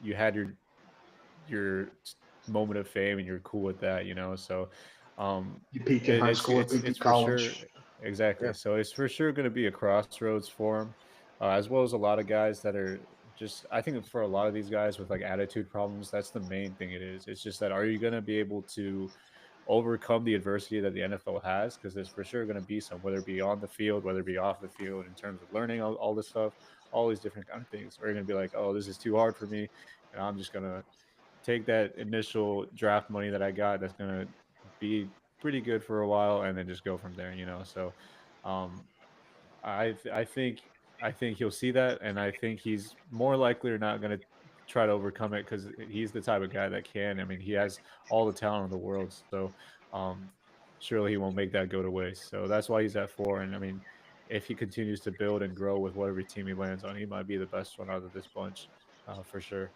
you had your moment of fame and you're cool with that, you know. So um, You peaked in high school, peaked in it's for sure college. exactly. Yeah. So it's for sure going to be a crossroads for him, as well as a lot of guys that are just. I think for a lot of these guys with like attitude problems, that's the main thing. It is. It's just that are you going to be able to overcome the adversity that the NFL has because there's for sure going to be some, whether it be on the field, whether it be off the field, in terms of learning all this stuff, all these different kind of things. Or you're going to be like, oh, this is too hard for me, and I'm just going to take that initial draft money that I got that's going to be pretty good for a while and then just go from there, you know. So um, I think he'll see that, and I think he's more likely or not going to try to overcome it because he's the type of guy that can. I mean, he has all the talent in the world, so um, surely he won't make that go to waste. So that's why he's at 4. And I mean, if he continues to build and grow with whatever team he lands on, he might be the best one out of this bunch, for sure.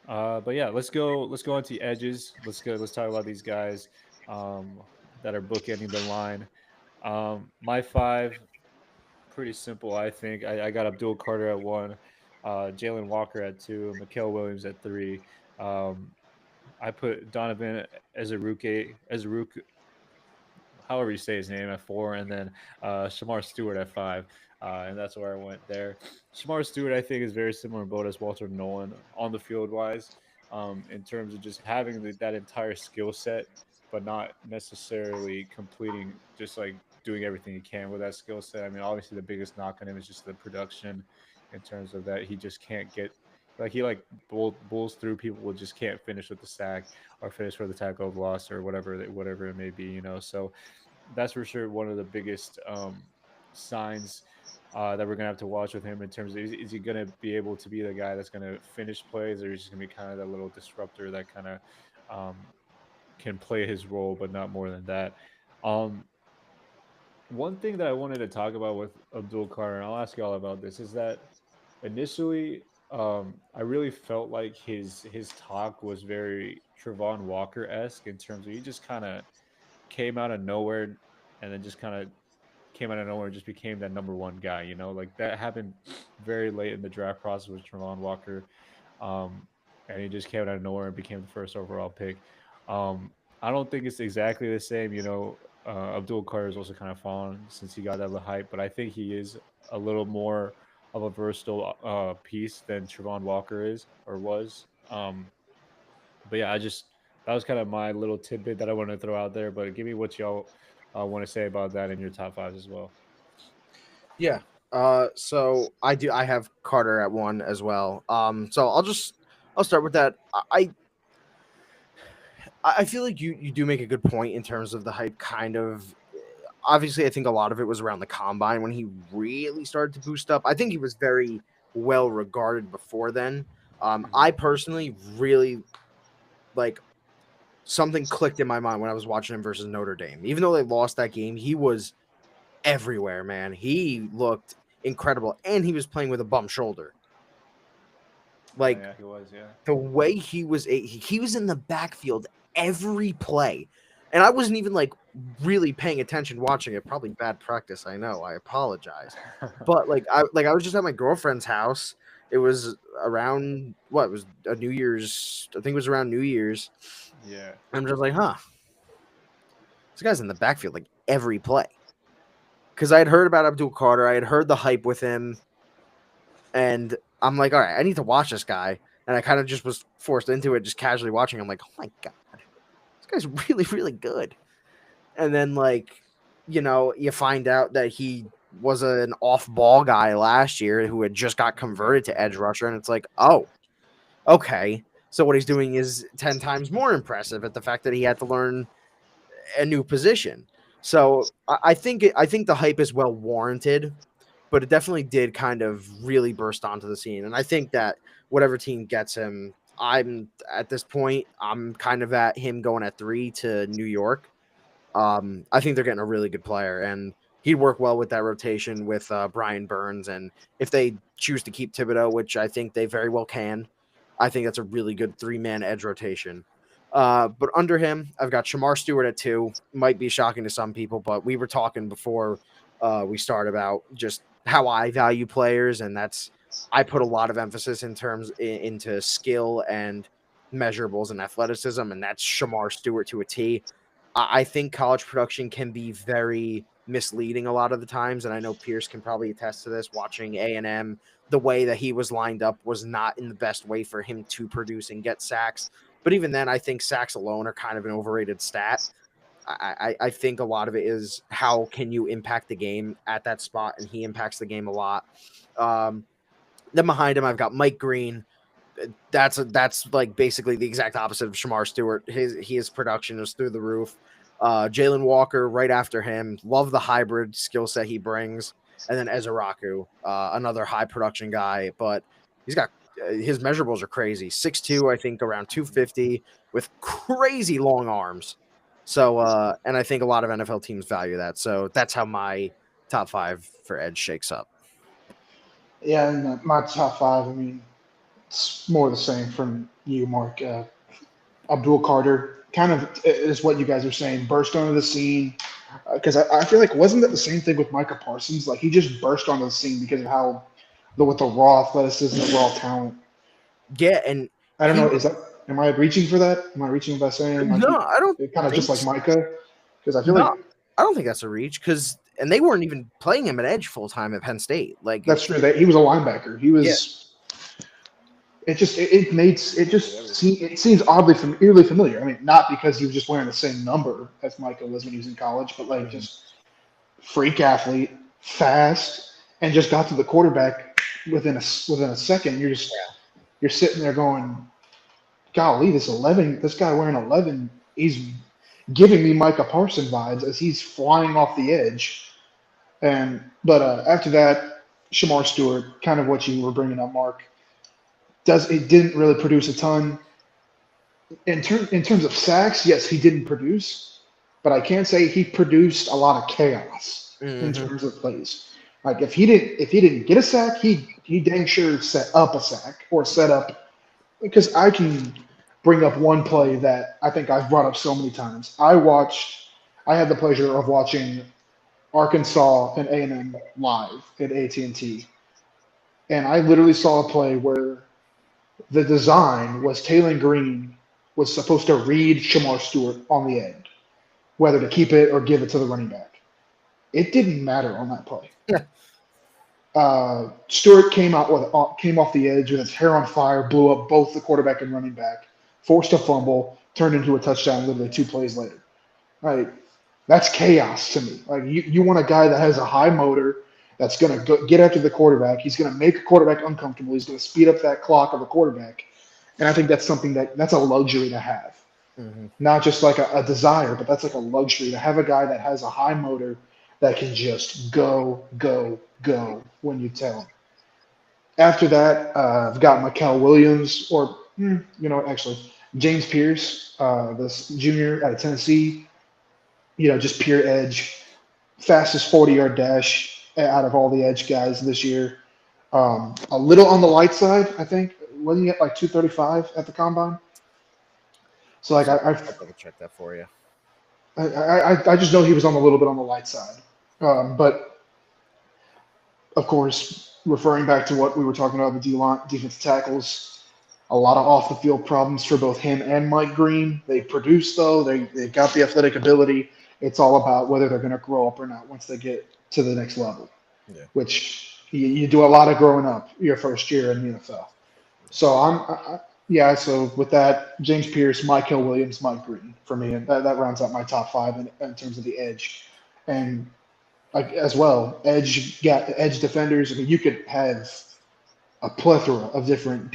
But yeah, let's go on to edges. Let's talk about these guys um, that are bookending the line. My 5, pretty simple. I think I got Abdul Carter at 1, Jalen Walker at 2, Mikael Williams at 3. Um, I put Donovan as a rookie, however you say his name, at 4, and then Shamar Stewart at 5, and that's where I went there. Shamar Stewart, I think, is very similar boat as Walter Nolan on the field wise, in terms of just having that entire skill set, but not necessarily completing, just like doing everything he can with that skill set. I mean, obviously, the biggest knock on him is just the production, in terms of that he just can't get. Like he like bulls through people, just can't finish with the sack or finish for the tackle of loss or whatever it may be, you know. So that's for sure one of the biggest signs that we're gonna have to watch with him in terms of is he gonna be able to be the guy that's gonna finish plays, or is he just gonna be kind of that little disruptor that kind of um, can play his role, but not more than that. Um, One thing that I wanted to talk about with Abdul Carter, and I'll ask you all about this, is that initially I really felt like his talk was very Trevon Walker esque in terms of he just kind of came out of nowhere and then just kind of came out of nowhere and just became that number one guy. You know, like that happened very late in the draft process with Trevon Walker, um, and he just came out of nowhere and became the first overall pick. Um, I don't think it's exactly the same. You know, Abdul Carter is also kind of fallen since he got that hype, but I think he is a little more of a versatile piece than Trevon Walker is or was. But yeah, I just that was kind of my little tidbit that I wanted to throw out there. But give me what y'all want to say about that in your top 5s as well. Yeah. So I have Carter at 1 as well. So I'll start with that. I feel like you do make a good point in terms of the hype. Kind of, obviously, I think a lot of it was around the combine when he really started to boost up. I think he was very well regarded before then. I personally really like something clicked in my mind when I was watching him versus Notre Dame. Even though they lost that game, he was everywhere, man. He looked incredible, and he was playing with a bum shoulder. Oh, Like yeah, he was. Yeah. the way he was in the backfield every play, and I wasn't even like really paying attention watching it. Probably bad practice, I know. I apologize, but I was just at my girlfriend's house. It was around what, it was a New Year's. I think it was around New Year's. Yeah. I'm just like, huh, this guy's in the backfield like every play. Because I had heard about Abdul Carter, I had heard the hype with him, and I'm like, all right, I need to watch this guy. And I kind of just was forced into it, just casually watching. I'm like, oh my god, this guy's really, really good. And then you find out that he was an off-ball guy last year who had just got converted to edge rusher, and it's like, oh, okay. So what he's doing is 10 times more impressive at the fact that he had to learn a new position. So I think the hype is well warranted, but it definitely did kind of really burst onto the scene. And I think that whatever team gets him, I'm at this point, I'm kind of at him going at 3 to New York. I think they're getting a really good player, and he'd work well with that rotation with Brian Burns. And if they choose to keep Thibodeau, which I think they very well can, I think that's a really good 3-man edge rotation. But under him, I've got Shamar Stewart at 2. Might be shocking to some people, but we were talking before we start about just how I value players, and I put a lot of emphasis into skill and measurables and athleticism, and that's Shamar Stewart to a T. I think college production can be very misleading a lot of the times, and I know Pierce can probably attest to this. Watching A&M, the way that he was lined up was not in the best way for him to produce and get sacks. But even then, I think sacks alone are kind of an overrated stat. I think a lot of it is how can you impact the game at that spot, and he impacts the game a lot. Then behind him, I've got Mike Green. That's like basically the exact opposite of Shamar Stewart. His production is through the roof. Jalen Walker right after him. Love the hybrid skill set he brings. And then Ezeraku, another high production guy, but he's got his measurables are crazy. 6'2", I think around 250 with crazy long arms. So and I think a lot of NFL teams value that. So that's how my top 5 for edge shakes up. Yeah, and my top 5, I mean, it's more the same from you, Mark. Abdul Carter kind of is what you guys are saying, burst onto the scene. Because I feel like, wasn't that the same thing with Micah Parsons? Like, he just burst onto the scene because of with the raw athleticism, the raw talent. Yeah, and I don't know, am I reaching for that? Am I reaching by saying, like, no, I don't kind of just like so. Micah? Because I feel No, like I don't think that's a reach and they weren't even playing him at edge full time at Penn State. Like that's true. That he was a linebacker. He was. Yeah. It seems oddly eerily familiar. I mean, not because he was just wearing the same number as Micah was when he was in college, but like just freak athlete, fast, and just got to the quarterback within a second. You're sitting there going, golly, this guy wearing 11, he's giving me Micah Parsons vibes as he's flying off the edge. But after that, Shamar Stewart, kind of what you were bringing up, Mark. It didn't really produce a ton. In terms of sacks, yes, he didn't produce, but I can't say he produced a lot of chaos in terms of plays. Like if he didn't get a sack, he dang sure set up a sack or set up, because I can bring up one play that I think I've brought up so many times. I had the pleasure of watching Arkansas and A&M live at AT&T, and I literally saw a play where the design was Taylor Green was supposed to read Shamar Stewart on the end, whether to keep it or give it to the running back. It didn't matter on that play. Stewart came off the edge with his hair on fire, blew up both the quarterback and running back, forced a fumble, turned into a touchdown literally 2 plays later. Right? That's chaos to me. Like you want a guy that has a high motor that's going to get after the quarterback. He's going to make a quarterback uncomfortable. He's going to speed up that clock of a quarterback. And I think that's something that's a luxury to have. Mhm. Not just like a desire, but that's like a luxury to have a guy that has a high motor that can just go, go, go when you tell him. After that, I've got Mikel Williams, or actually James Pierce, this junior out of Tennessee. Just pure edge, fastest 40-yard dash out of all the edge guys this year. A little on the light side, I think. Wasn't he at like 235 at the combine? So like So I I'll double check that for you. I just know he was on a little bit on the light side. But of course, referring back to what we were talking about, the D-line, defensive tackles, a lot of off the field problems for both him and Mike Green. They produce though. They've got the athletic ability. It's all about whether they're going to grow up or not once they get to the next level, Yeah. which you do a lot of growing up your first year in the NFL. So yeah. So with that, James Pierce, Michael Williams, Mike Green for me, and that rounds out my top five in terms of the edge, and like as well edge defenders. I mean, you could have a plethora of different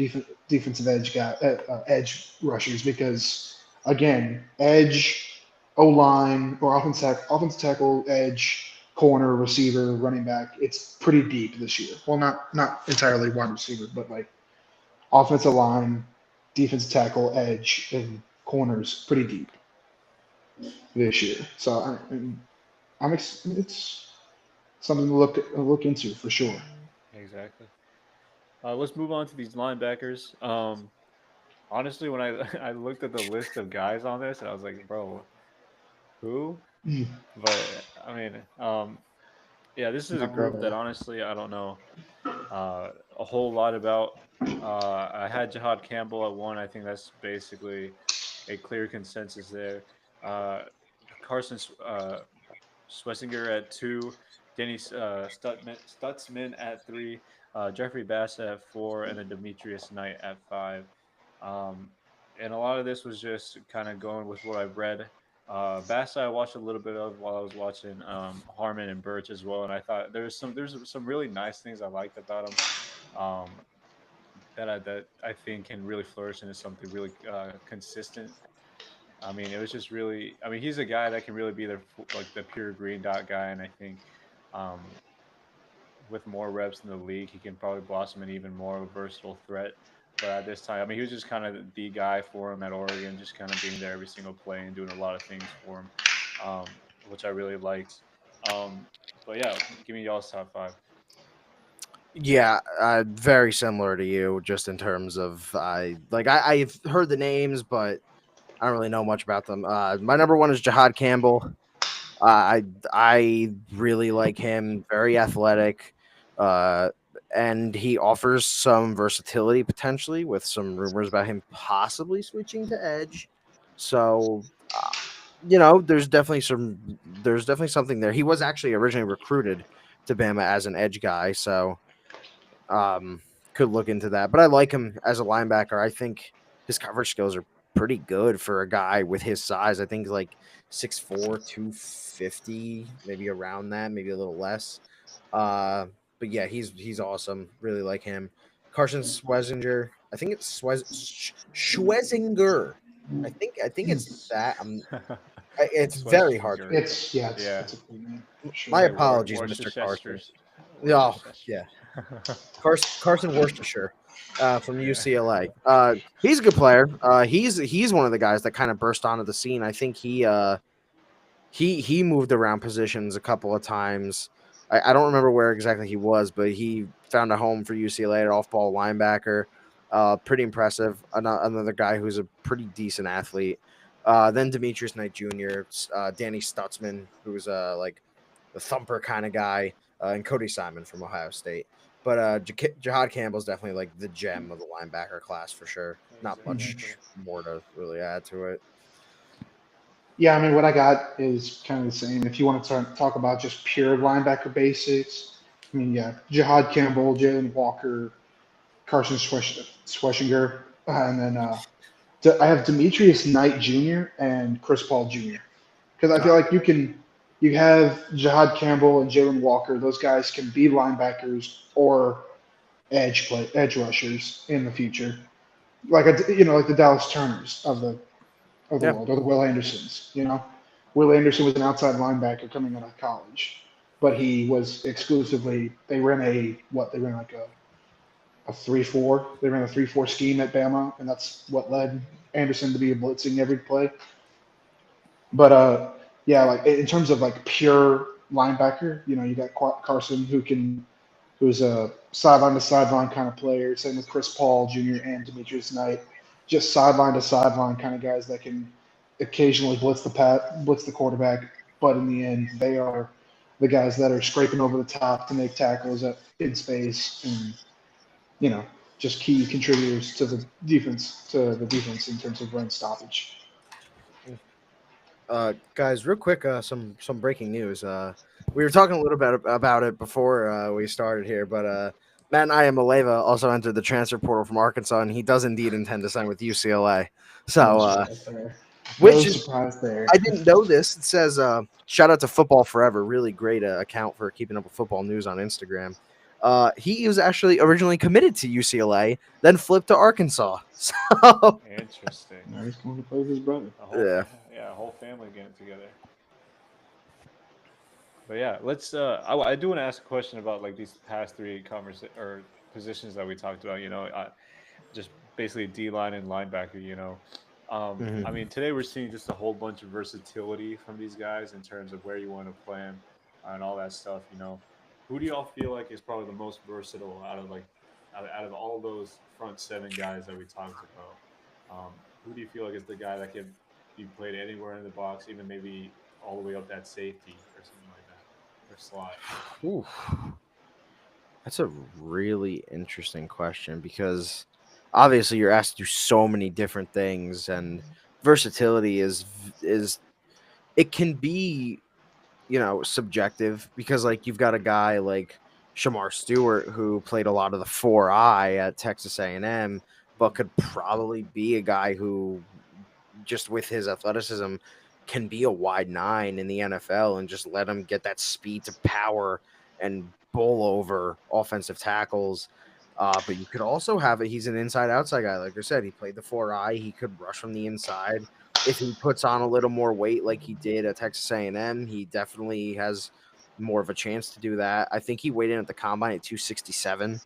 defensive edge rushers because again, edge, O line or offensive tackle, edge, corner, receiver, running back. It's pretty deep this year. Well, not entirely wide receiver, but like offensive line, defensive tackle, edge, and corners pretty deep this year. So it's something to look into for sure. Exactly. Let's move on to these linebackers. Honestly, when I I looked at the list of guys on this, I was like, bro, who? Mm, But I mean, yeah, this is a group that no, honestly I don't know a whole lot about. I had Jihad Campbell at one. I think that's basically a clear consensus there. Uh, Carson Schlesinger at two, Danny Stutzman at three, Jeffrey Bassett at four, and then Demetrius Knight at five. Um, and a lot of this was just kind of going with what I've read. Bassett I watched a little bit of while I was watching Harmon and Birch as well, and I thought there's some really nice things I liked about him. Um, that I think can really flourish into something really consistent. I mean, it was just really. I mean, he's a guy that can really be like the pure green dot guy, and I think um, with more reps in the league, he can probably blossom an even more of a versatile threat. But at this time, I mean, he was just kind of the guy for him at Oregon, just kind of being there every single play and doing a lot of things for him, which I really liked. Um, but yeah, give me y'all's top five. Yeah, very similar to you, just in terms of I've heard the names, but I don't really know much about them. My number one is Jihad Campbell. I really like him. Very athletic, uh, and he offers some versatility potentially, with some rumors about him possibly switching to edge. So, there's definitely something there. He was actually originally recruited to Bama as an edge guy, so could look into that. But I like him as a linebacker. I think his coverage skills are pretty good for a guy with his size. I think like 6'4", 250, maybe around that, maybe a little less. But yeah, he's awesome. Really like him. Carson Schwezinger. I think it's Schwezinger. I think it's that. It's very hard to Schwessinger. read. Yeah, it's a cool name for My sure. like apologies, Mr. Carson. Worcestershire. Oh, Worcestershire. yeah. Carson Worcestershire from Yeah. UCLA. He's a good player. He's one of the guys that kind of burst onto the scene. I think he moved around positions a couple of times. I don't remember where exactly he was, but he found a home for UCLA at off-ball linebacker. Pretty impressive. Another guy who's a pretty decent athlete. Then Demetrius Knight Jr., Danny Stutzman, who's like the thumper kind of guy, and Cody Simon from Ohio State. But Jihad Campbell's definitely like the gem of the linebacker class for sure. Not Exactly. much more to really add to it. Yeah, I mean, what I got is kind of the same. If you want to talk about just pure linebacker basics, I mean, yeah, Jihad Campbell, Jalen Walker, Carson Schweshinger, and then I have Demetrius Knight Jr. and Chris Paul Jr. Because I feel like you can. You have Jahad Campbell and Jalen Walker. Those guys can be linebackers or edge rushers in the future, like like the Dallas Turners of the Yeah. world, or the Will Andersons. Will Anderson was an outside linebacker coming out of college, but he was exclusively. They ran they ran like a 3-4. They ran a 3-4 scheme at Bama, and that's what led Anderson to be blitzing every play. But yeah, like in terms of like pure linebacker, you got Carson who's a sideline to sideline kind of player. Same with Chris Paul Jr. and Demetrius Knight, just sideline to sideline kind of guys that can occasionally blitz the quarterback, but in the end, they are the guys that are scraping over the top to make tackles in space, and you know just key contributors to the defense in terms of run stoppage. Guys, real quick, some breaking news. We were talking a little bit about it before we started here, but Matt Maleva also entered the transfer portal from Arkansas, and he does indeed intend to sign with UCLA. So, which is surprise there. I didn't know this. It says, shout out to Football Forever, really great account for keeping up with football news on Instagram. He was actually originally committed to UCLA, then flipped to Arkansas. So, Interesting. Now he's going to play with his brother. Yeah. A whole family getting together. But yeah, let's. I do want to ask a question about like these past three or positions that we talked about. Just basically D line and linebacker. I mean, today we're seeing just a whole bunch of versatility from these guys in terms of where you want to play them and all that stuff. Who do y'all feel like is probably the most versatile out of all those front seven guys that we talked about? Who do you feel like is the guy that can be played anywhere in the box, even maybe all the way up that safety or something like that, or slot? Ooh, that's a really interesting question because obviously you're asked to do so many different things, and versatility is it can be subjective because like you've got a guy like Shamar Stewart who played a lot of the 4i at Texas A&M, but could probably be a guy who just with his athleticism can be a wide 9 in the NFL and just let him get that speed to power and bowl over offensive tackles. But you could also have it. He's an inside outside guy. Like I said, he played the 4i. He could rush from the inside. If he puts on a little more weight like he did at Texas A&M, he definitely has more of a chance to do that. I think he weighed in at the combine at 267.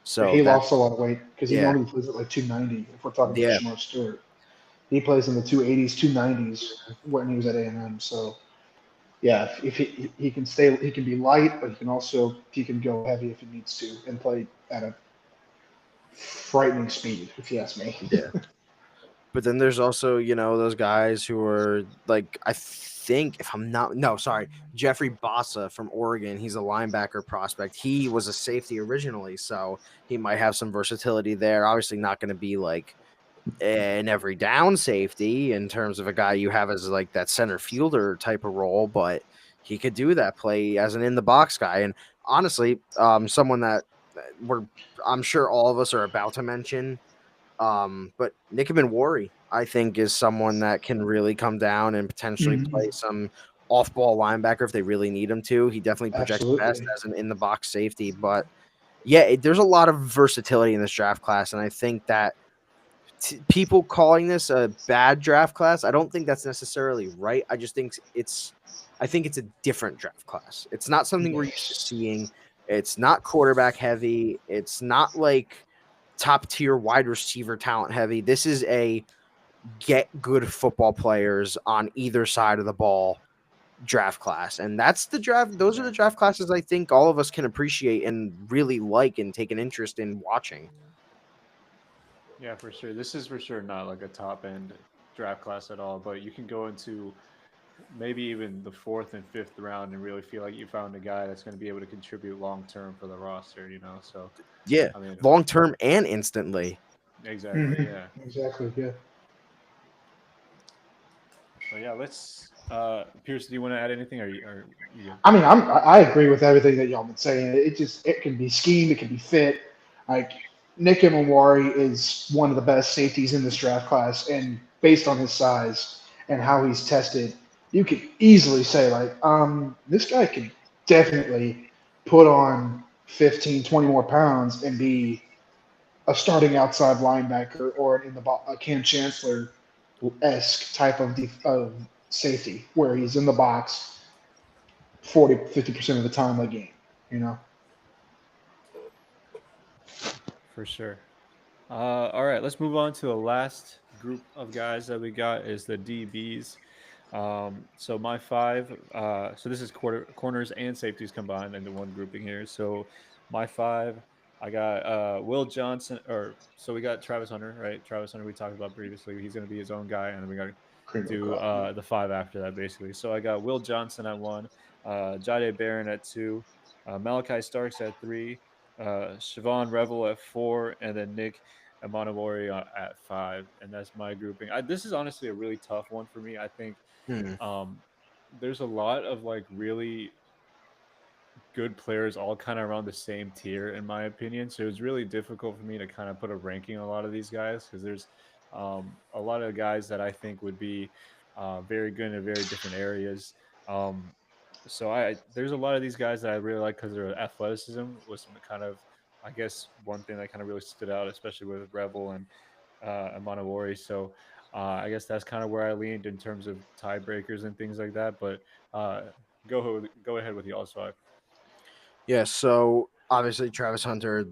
So he lost a lot of weight because he yeah. normally plays at like 290. If we're talking Yeah. about Shamar Stewart, he plays in the 280s, 290s when he was at A&M. So yeah, if he can he can be light, but he can go heavy if he needs to and play at a frightening speed, if you ask me. Yeah. But then there's also, those guys who are like, I think if I'm not, no, sorry, Jeffrey Bossa from Oregon. He's a linebacker prospect. He was a safety originally, so he might have some versatility there. Obviously not going to be like an every down safety in terms of a guy you have as like that center fielder type of role, but he could do that play as an in the box guy. And honestly, someone that I'm sure all of us are about to mention. But Nickman Worry, I think, is someone that can really come down and potentially play some off-ball linebacker if they really need him to. He definitely projects best as an in-the-box safety. But, yeah, there's a lot of versatility in this draft class, and I think that people calling this a bad draft class, I don't think that's necessarily right. I just think it's a different draft class. It's not something we're used to seeing. It's not quarterback heavy. It's not like top tier wide receiver talent heavy. This is a get good football players on either side of the ball draft class. And that's the draft. Those are the draft classes I think all of us can appreciate and really like and take an interest in watching. Yeah, for sure. This is for sure not like a top end draft class at all, but you can go into maybe even the fourth and fifth round and really feel like you found a guy that's going to be able to contribute long term for the roster, So yeah, I mean, long term and instantly. Exactly. Yeah. Exactly. Yeah. So yeah, let's. Pierce, do you want to add anything? Or you? I mean, I agree with everything that y'all been saying. It can be scheme, it can be fit. Like Nick Imawari is one of the best safeties in this draft class, and based on his size and how he's tested, you could easily say like, this guy could definitely put on 15, 20 more pounds and be a starting outside linebacker or a Cam Chancellor esque type of safety where he's in the box 40, 50% of the time a game, you know? For sure. All right, let's move on to the last group of guys that we got is the DBs. So my five, so this is corners and safeties combined into one grouping here. So my five, I got Will Johnson, or so we got Travis Hunter, right? Travis Hunter we talked about previously. He's going to be his own guy, and then we got to Cream of do crop. the five after that, basically. So I got Will Johnson at one, Jade Barron at two, Malachi Starks at three, Siobhan Revel at four, and then Nick Amanawari at five, and that's my grouping. This is honestly a really tough one for me. I think Hmm. um, there's a lot of like really good players all kind of around the same tier in my opinion. So it was really difficult for me to kind of put a ranking on a lot of these guys because there's a lot of guys that I think would be very good in very different areas. Um, so I there's a lot of these guys that I really like because their athleticism was kind of I guess one thing that kind of really stood out, especially with Revel and Monowari. So I guess that's kind of where I leaned in terms of tiebreakers and things like that. But go ahead with y'all's five. Yeah, so obviously Travis Hunter,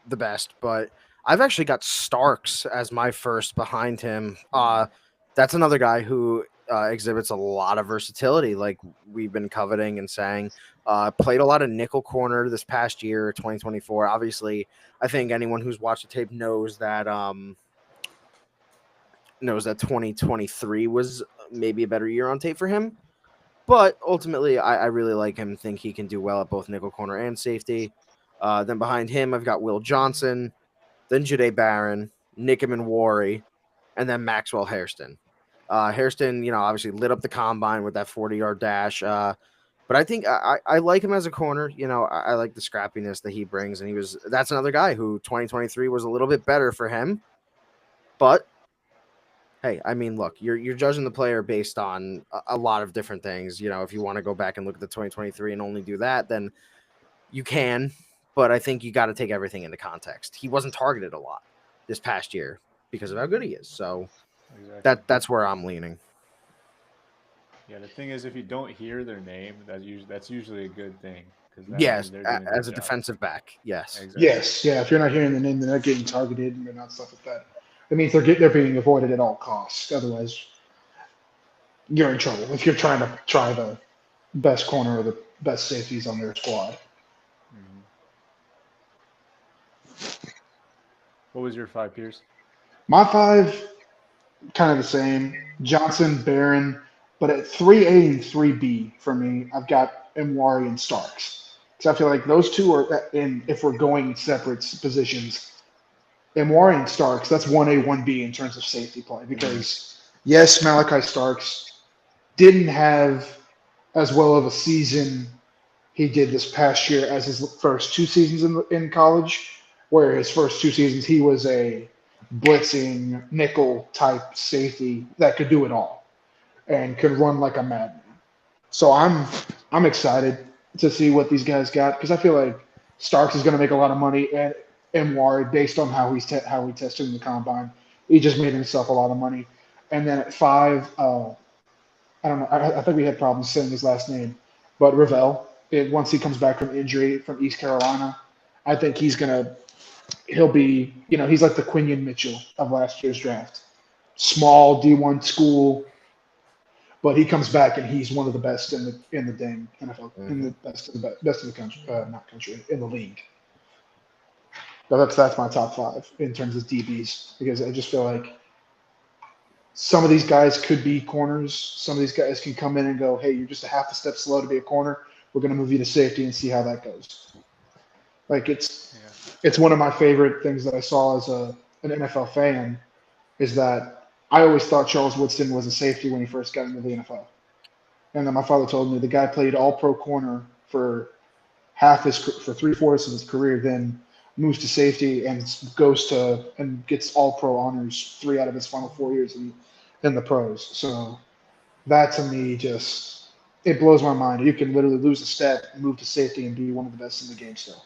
the best, but I've actually got Starks as my first behind him. That's another guy who exhibits a lot of versatility, like we've been coveting and saying. Played a lot of nickel corner this past year, 2024. Obviously, I think anyone who's watched the tape knows that 2023 was maybe a better year on tape for him. But ultimately, I really like him. Think he can do well at both nickel corner and safety. Then behind him, I've got Will Johnson, then Jade Barron, Nickerman Wari, and then Maxwell Hairston. Hairston, obviously lit up the combine with that 40-yard dash. But I think I like him as a corner. I like the scrappiness that he brings, and that's another guy who 2023 was a little bit better for him. But hey, I mean, look, you're judging the player based on a lot of different things. If you want to go back and look at the 2023 and only do that, then you can. But I think you got to take everything into context. He wasn't targeted a lot this past year because of how good he is. So Exactly. that's where I'm leaning. Yeah, the thing is, if you don't hear their name, that's usually a good thing because that means Yes, they're doing a good as a job. defensive back, yes. Exactly. Yes, yeah. If you're not hearing the name, they're not getting targeted and they're not stuff like that. That means they're being avoided at all costs. Otherwise, you're in trouble if you're trying to try the best corner or the best safeties on their squad. Hmm. What was your five, Pierce? My five, kind of the same. Johnson, Barron, but at 3A and 3B for me, I've got Mwari and Starks. So I feel like those two are in, if we're going separate positions, Mwari and Starks, that's 1A, 1B in terms of safety play. Hmm. Because, yes, Malachi Starks didn't have as well of a season he did this past year as his first two seasons in college, where his first two seasons he was a blitzing nickel type safety that could do it all and could run like a madman. So I'm excited to see what these guys got because I feel like Starks is going to make a lot of money and Mwari based on how he tested in the combine. He just made himself a lot of money. And then at five, I don't know. I think we had problems saying his last name, but Ravel. Once he comes back from injury from East Carolina, I think he'll be he's like the Quinion Mitchell of last year's draft. Small D1 school, but he comes back and he's one of the best in the dang NFL, in Hmm. the best of the country, not country, in the league. But that's my top five in terms of DBs because I just feel like some of these guys could be corners. Some of these guys can come in and go, hey, you're just a half a step slow to be a corner. We're going to move you to safety and see how that goes. Like Yeah. it's one of my favorite things that I saw as an NFL fan is that I always thought Charles Woodson was a safety when he first got into the NFL. And then my father told me the guy played all pro corner for for 3/4 of his career, then moves to safety and goes to and gets all pro honors 3 out of his final 4 years in the pros. So That to me just it blows my mind. You can literally lose a step, move to safety, and be one of the best in the game still.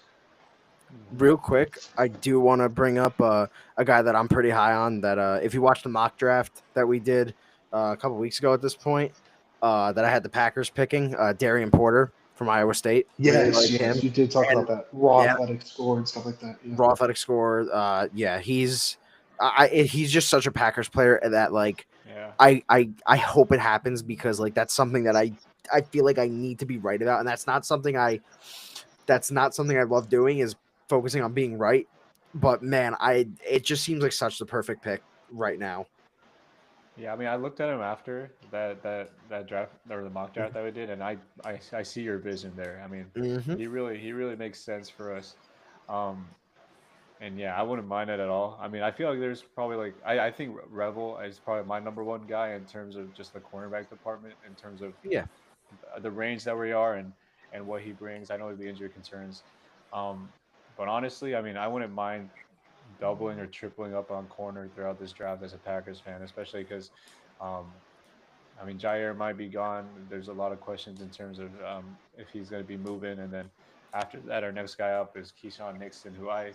Mhm. Real quick, I do want to bring up a guy that I'm pretty high on. That if you watch the mock draft that we did a couple weeks ago at this point, that I had the Packers picking Darian Porter from Iowa State. Really Yes, like yes, him, you did talk and about that raw yeah, athletic score and stuff like that. Yeah, raw athletic score. Yeah, he's just such a Packers player that like Yeah. I hope it happens because like that's something that I feel like I need to be right about, and that's not something I love doing is focusing on being right. But man, it just seems like such the perfect pick right now. Yeah, I mean, I looked at him after that draft or the mock draft that we did, and I see your vision there. I mean, Mm-hmm. he really makes sense for us. Um, and yeah, I wouldn't mind it at all. I mean, I feel like there's probably like I think Revel is probably my number one guy in terms of just the cornerback department, in terms of Yeah. the range that we are and what he brings. I know the injury concerns, um, but honestly, I mean, I wouldn't mind doubling or tripling up on corner throughout this draft as a Packers fan, especially because, um, I mean, Jair might be gone. There's a lot of questions in terms of if he's going to be moving, and then after that, our next guy up is Keyshawn Nixon, who I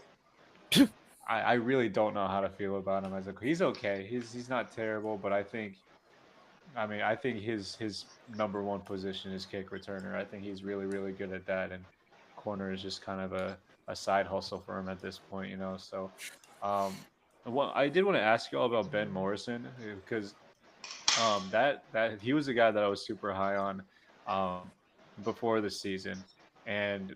really don't know how to feel about him as a. He's okay. He's not terrible, but I think his number one position is kick returner. I think he's really good at that, and corner is just kind of a side hustle for him at this point, you know. So, well, I did want to ask you all about Ben Morrison because that he was a guy that I was super high on um, before the season, and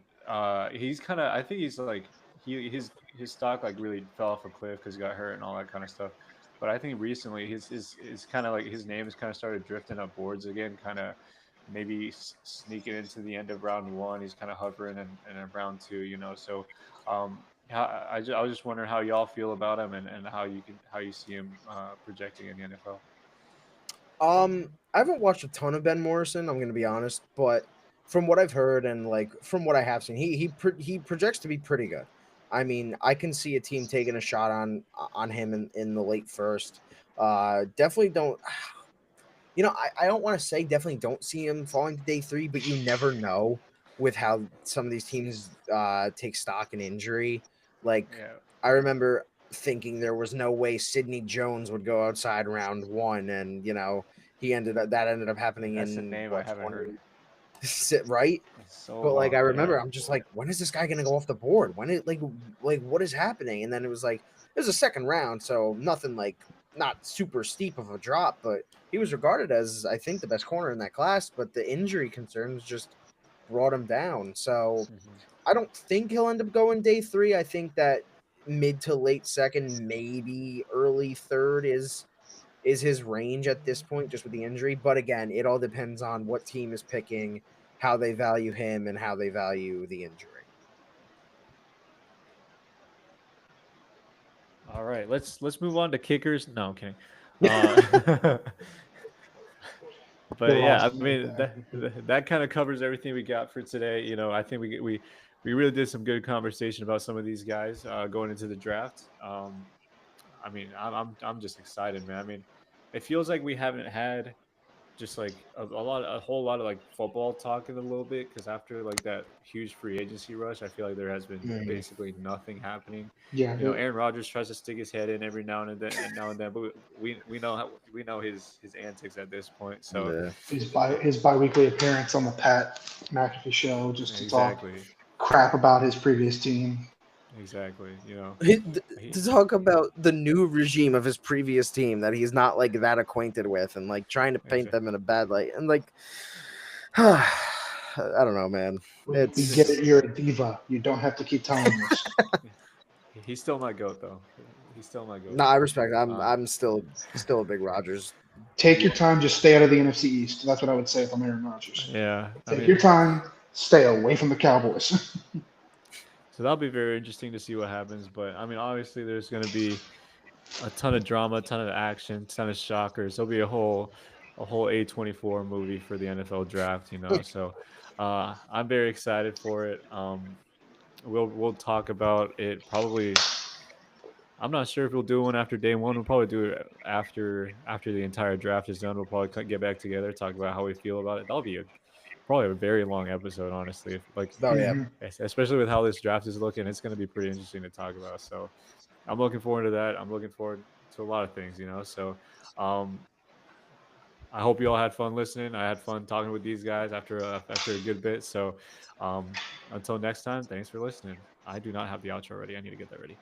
he's kind of I think he's like his stock like really fell off a cliff because he got hurt and all that kind of stuff. But I think recently his kind of like his name has kind of started drifting up boards again, kind of maybe sneaking into the end of round one. He's kind of hovering in round two, you know. So I was just wondering how y'all feel about him and how you see him projecting in the NFL. I haven't watched a ton of Ben Morrison. I'm gonna be honest, but from what I've heard and like from what I have seen, he projects to be pretty good. I mean, I can see a team taking a shot on him in the late first. Definitely don't. I don't want to say definitely don't see him falling to day three, but you never know with how some of these teams take stock in injury. Like Yeah, I remember thinking there was no way Sidney Jones would go outside round one, and that ended up happening that's a in name I what haven't heard. 20 sit right. It's so But like I long. remember, Yeah. I'm just like, when is this guy gonna go off the board? When it like what is happening? And then it was like it was a second round, so nothing like not super steep of a drop, but he was regarded as I think the best corner in that class. But the injury concerns just brought him down. So Mhm. I don't think he'll end up going day three. I think that mid to late second, maybe early third is his range at this point, just with the injury. But again, it all depends on what team is picking, how they value him, and how they value the injury. All right, let's move on to kickers. No, I'm kidding. Uh, they but yeah, I lost me with mean that. that kind of covers everything we got for today. You know, I think we really did some good conversation about some of these guys going into the draft. I mean, I'm just excited, man. I mean, it feels like we haven't had just like a whole lot of like football talk in a little bit because after like that huge free agency rush, I feel like there has been Mm, basically nothing happening. Yeah, You know, Aaron Rodgers tries to stick his head in every now and then, but we know his antics at this point. So yeah. his biweekly appearance on the Pat McAfee show just to talk exactly, crap about his previous team. exactly. You know, he To talk about the new regime of his previous team that he's not like that acquainted with, and like trying to paint exactly. them in a bad light, and like, I don't know, man. We get It's it. You're a diva. You don't have to keep telling us. He's still my goat though. He's still my goat. no, I respect. Um, I'm still a big Rogers. Take your time. Just stay out of the NFC East. That's what I would say if I'm Aaron Rodgers. yeah, I Take your mean, time. Stay away from the Cowboys. so that'll be very interesting to see what happens. But I mean, obviously, there's going to be a ton of drama, a ton of action, ton of shockers. There'll be a whole A24 movie for the NFL draft, you know. So I'm very excited for it. We'll talk about it probably. I'm not sure if we'll do one after day one. We'll probably do it after the entire draft is done. We'll probably get back together, talk about how we feel about it. That'll be probably a very long episode, honestly. If like, Oh yeah, Mhm. especially with how this draft is looking, it's going to be pretty interesting to talk about. So I'm looking forward to that. I'm looking forward to a lot of things, So um, I hope you all had fun listening. I had fun talking with these guys after a good bit. So until next time, thanks for listening. I do not have the outro ready. I need to get that ready.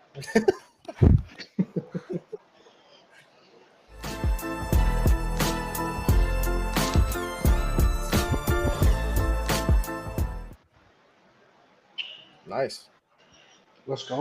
nice. Let's go.